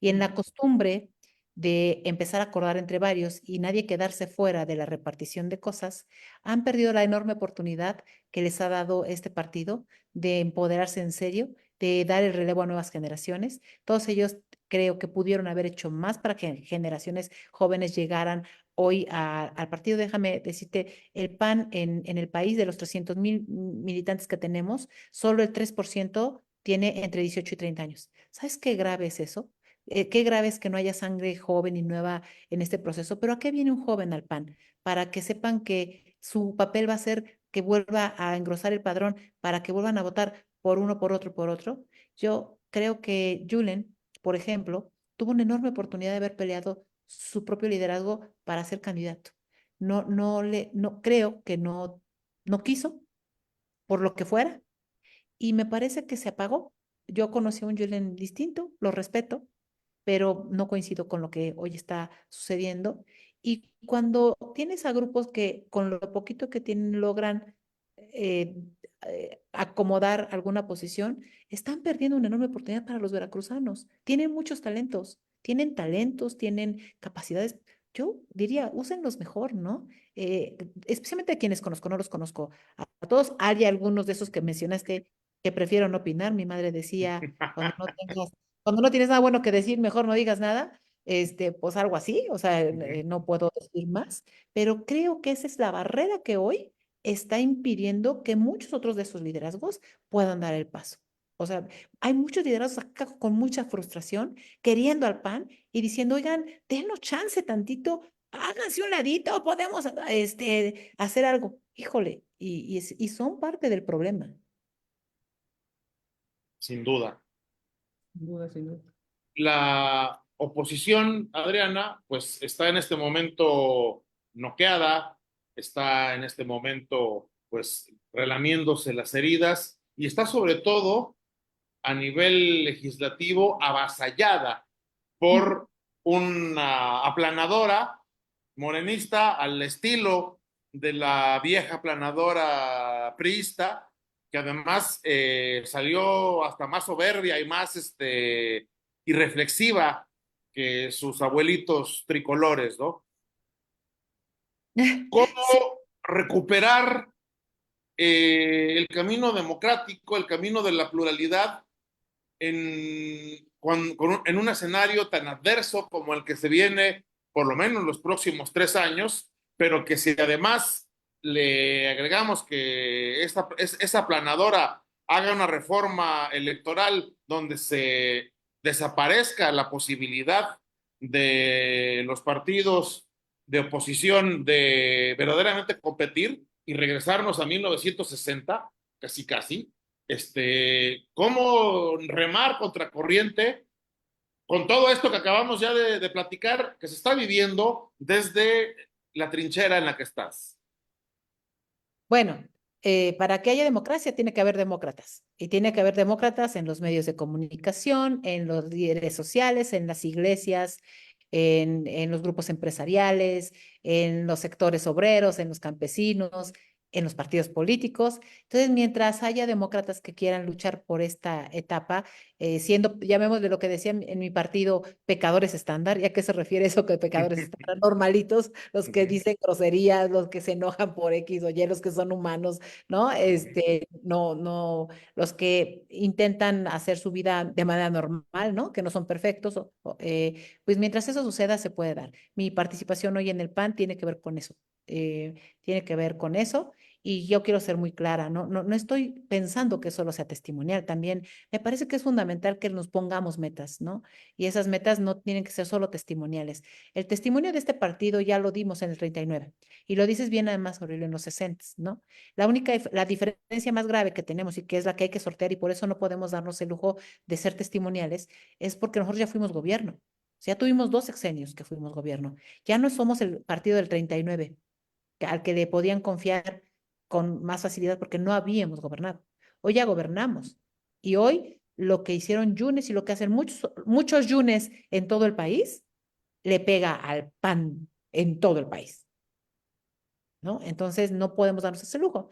Y en la costumbre de empezar a acordar entre varios y nadie quedarse fuera de la repartición de cosas, han perdido la enorme oportunidad que les ha dado este partido de empoderarse en serio, de dar el relevo a nuevas generaciones. Todos ellos creo que pudieron haber hecho más para que generaciones jóvenes llegaran hoy al partido. Déjame decirte, el PAN en el país, de los 300,000 militantes que tenemos, solo el 3% tiene entre 18 y 30 años. ¿Sabes qué grave es eso? Qué grave es que no haya sangre joven y nueva en este proceso, pero ¿a qué viene un joven al PAN? Para que sepan que su papel va a ser que vuelva a engrosar el padrón, para que vuelvan a votar por uno, por otro, por otro. Yo creo que Julen, por ejemplo, tuvo una enorme oportunidad de haber peleado su propio liderazgo para ser candidato. No creo que no quiso, por lo que fuera, y me parece que se apagó. Yo conocí a un Julen distinto, lo respeto, pero no coincido con lo que hoy está sucediendo. Y cuando tienes a grupos que con lo poquito que tienen logran eh, acomodar alguna posición, están perdiendo una enorme oportunidad para los veracruzanos. Tienen muchos talentos, tienen capacidades. Yo diría, úsenlos mejor, ¿no? Especialmente a quienes conozco, no los conozco a todos. Hay algunos de esos que mencionaste que prefiero no opinar. Mi madre decía, cuando no tienes nada bueno que decir, mejor no digas nada, pues algo así, o sea, no puedo decir más, pero creo que esa es la barrera que hoy está impidiendo que muchos otros de esos liderazgos puedan dar el paso. O sea, hay muchos liderazgos acá con mucha frustración, queriendo al PAN y diciendo, oigan, denos chance tantito, háganse un ladito, podemos hacer algo. Híjole, y son parte del problema. sin duda. Sin duda, sin duda. La oposición, Adriana, pues está en este momento noqueada, está en este momento, pues, relamiéndose las heridas y está sobre todo a nivel legislativo avasallada por una aplanadora morenista al estilo de la vieja aplanadora priista, que además salió hasta más soberbia y más irreflexiva que sus abuelitos tricolores, ¿no? Sí, ¿Cómo recuperar el camino democrático, el camino de la pluralidad en un escenario tan adverso como el que se viene, por lo menos los próximos 3 años, pero que si además le agregamos que esa aplanadora haga una reforma electoral donde se desaparezca la posibilidad de los partidos de oposición de verdaderamente competir y regresarnos a 1960, casi casi, cómo remar contra corriente con todo esto que acabamos ya de platicar, que se está viviendo desde la trinchera en la que estás. bueno, para que haya democracia tiene que haber demócratas y tiene que haber demócratas en los medios de comunicación, en los líderes sociales, en las iglesias, en los grupos empresariales, en los sectores obreros, en los campesinos, en los partidos políticos. Entonces, mientras haya demócratas que quieran luchar por esta etapa, siendo, llamémosle lo que decía en mi partido, pecadores estándar, ¿y a qué se refiere eso que pecadores estándar? Normalitos, los que dicen groserías, los que se enojan por X o Y, los que son humanos, ¿no? Los que intentan hacer su vida de manera normal, ¿no? Que no son perfectos, pues mientras eso suceda se puede dar. Mi participación hoy en el PAN tiene que ver con eso, tiene que ver con eso. Y yo quiero ser muy clara, no estoy pensando que solo sea testimonial, también me parece que es fundamental que nos pongamos metas, ¿no? Y esas metas no tienen que ser solo testimoniales. El testimonio de este partido ya lo dimos en el 39 y lo dices bien además, Aurelio, en los 60, ¿no? La diferencia más grave que tenemos y que es la que hay que sortear y por eso no podemos darnos el lujo de ser testimoniales es porque nosotros ya fuimos gobierno. O sea, ya tuvimos 2 sexenios que fuimos gobierno. Ya no somos el partido del 39 al que le podían confiar con más facilidad porque no habíamos gobernado. Hoy ya gobernamos. Y hoy lo que hicieron Yunes y lo que hacen muchos Yunes en todo el país, le pega al PAN en todo el país, ¿no? Entonces no podemos darnos ese lujo.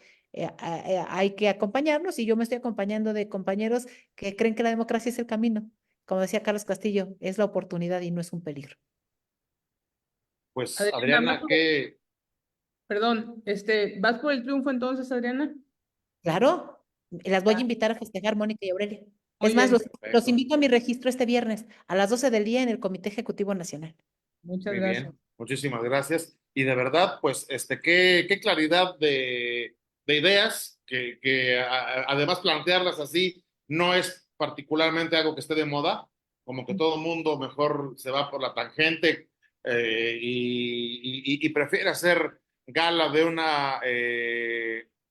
Hay que acompañarnos y yo me estoy acompañando de compañeros que creen que la democracia es el camino. Como decía Carlos Castillo, es la oportunidad y no es un peligro. Pues Adriana, Adriana, que perdón, ¿vas por el triunfo entonces, Adriana? Claro, las voy a Ah, invitar a festejar, Mónica y Aurelia. muy Es más, bien, los perfecto, invito a mi registro este viernes a las 12 del día en el Comité Ejecutivo Nacional. muchas muy gracias. bien, muchísimas gracias. Y de verdad, pues, qué claridad de ideas, además plantearlas así no es particularmente algo que esté de moda, como que todo el mundo mejor se va por la tangente y prefiere hacer gala de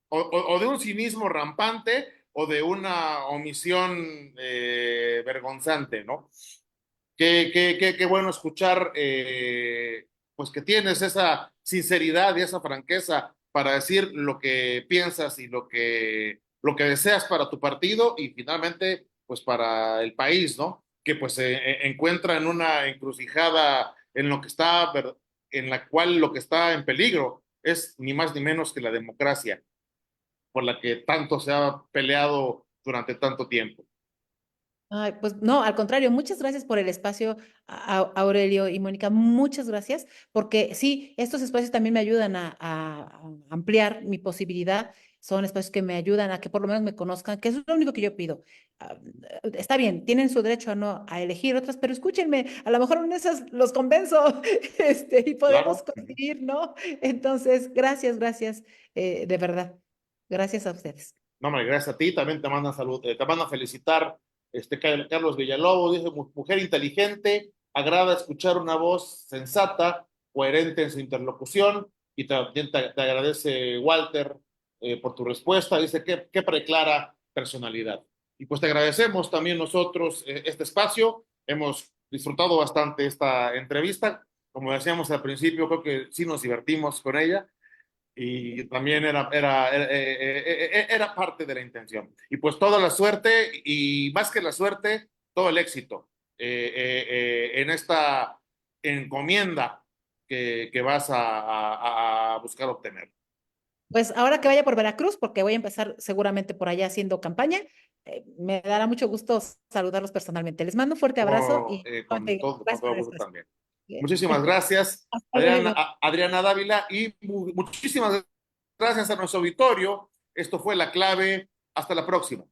o de un cinismo rampante o de una omisión vergonzante, ¿no? Qué bueno escuchar, pues que tienes esa sinceridad y esa franqueza para decir lo que piensas y lo que deseas para tu partido y finalmente, pues para el país, ¿no? Que pues se encuentra en una encrucijada en la cual lo que está en peligro es ni más ni menos que la democracia, por la que tanto se ha peleado durante tanto tiempo. Ay, pues no, al contrario, muchas gracias por el espacio, Aurelio y Mónica, muchas gracias, porque sí, estos espacios también me ayudan a ampliar mi posibilidad, son espacios que me ayudan a que por lo menos me conozcan, que eso es lo único que yo pido. Ah, Está bien, tienen su derecho a no a elegir otras, pero escúchenme, a lo mejor en esas los convenzo, y podemos Claro. coincidir, ¿no? Entonces, gracias, de verdad, gracias a ustedes. No, hombre, gracias a ti, también te mandan salud, te mandan felicitar, Carlos Villalobos, dice, mujer inteligente, agrada escuchar una voz sensata, coherente en su interlocución, y también te agradece Walter por tu respuesta, dice, qué preclara personalidad. Y pues te agradecemos también nosotros este espacio. Hemos disfrutado bastante esta entrevista. Como decíamos al principio, creo que sí nos divertimos con ella y también era parte de la intención. Y pues toda la suerte y más que la suerte, todo el éxito en esta encomienda que vas a buscar obtener. Pues ahora que vaya por Veracruz, porque voy a empezar seguramente por allá haciendo campaña, me dará mucho gusto saludarlos personalmente. Les mando un fuerte abrazo y Con gracias por todo el gusto espacio. también. Bien. Muchísimas gracias, Hasta luego. Adriana Dávila, y muchísimas gracias a nuestro auditorio. Esto fue La Clave. Hasta la próxima.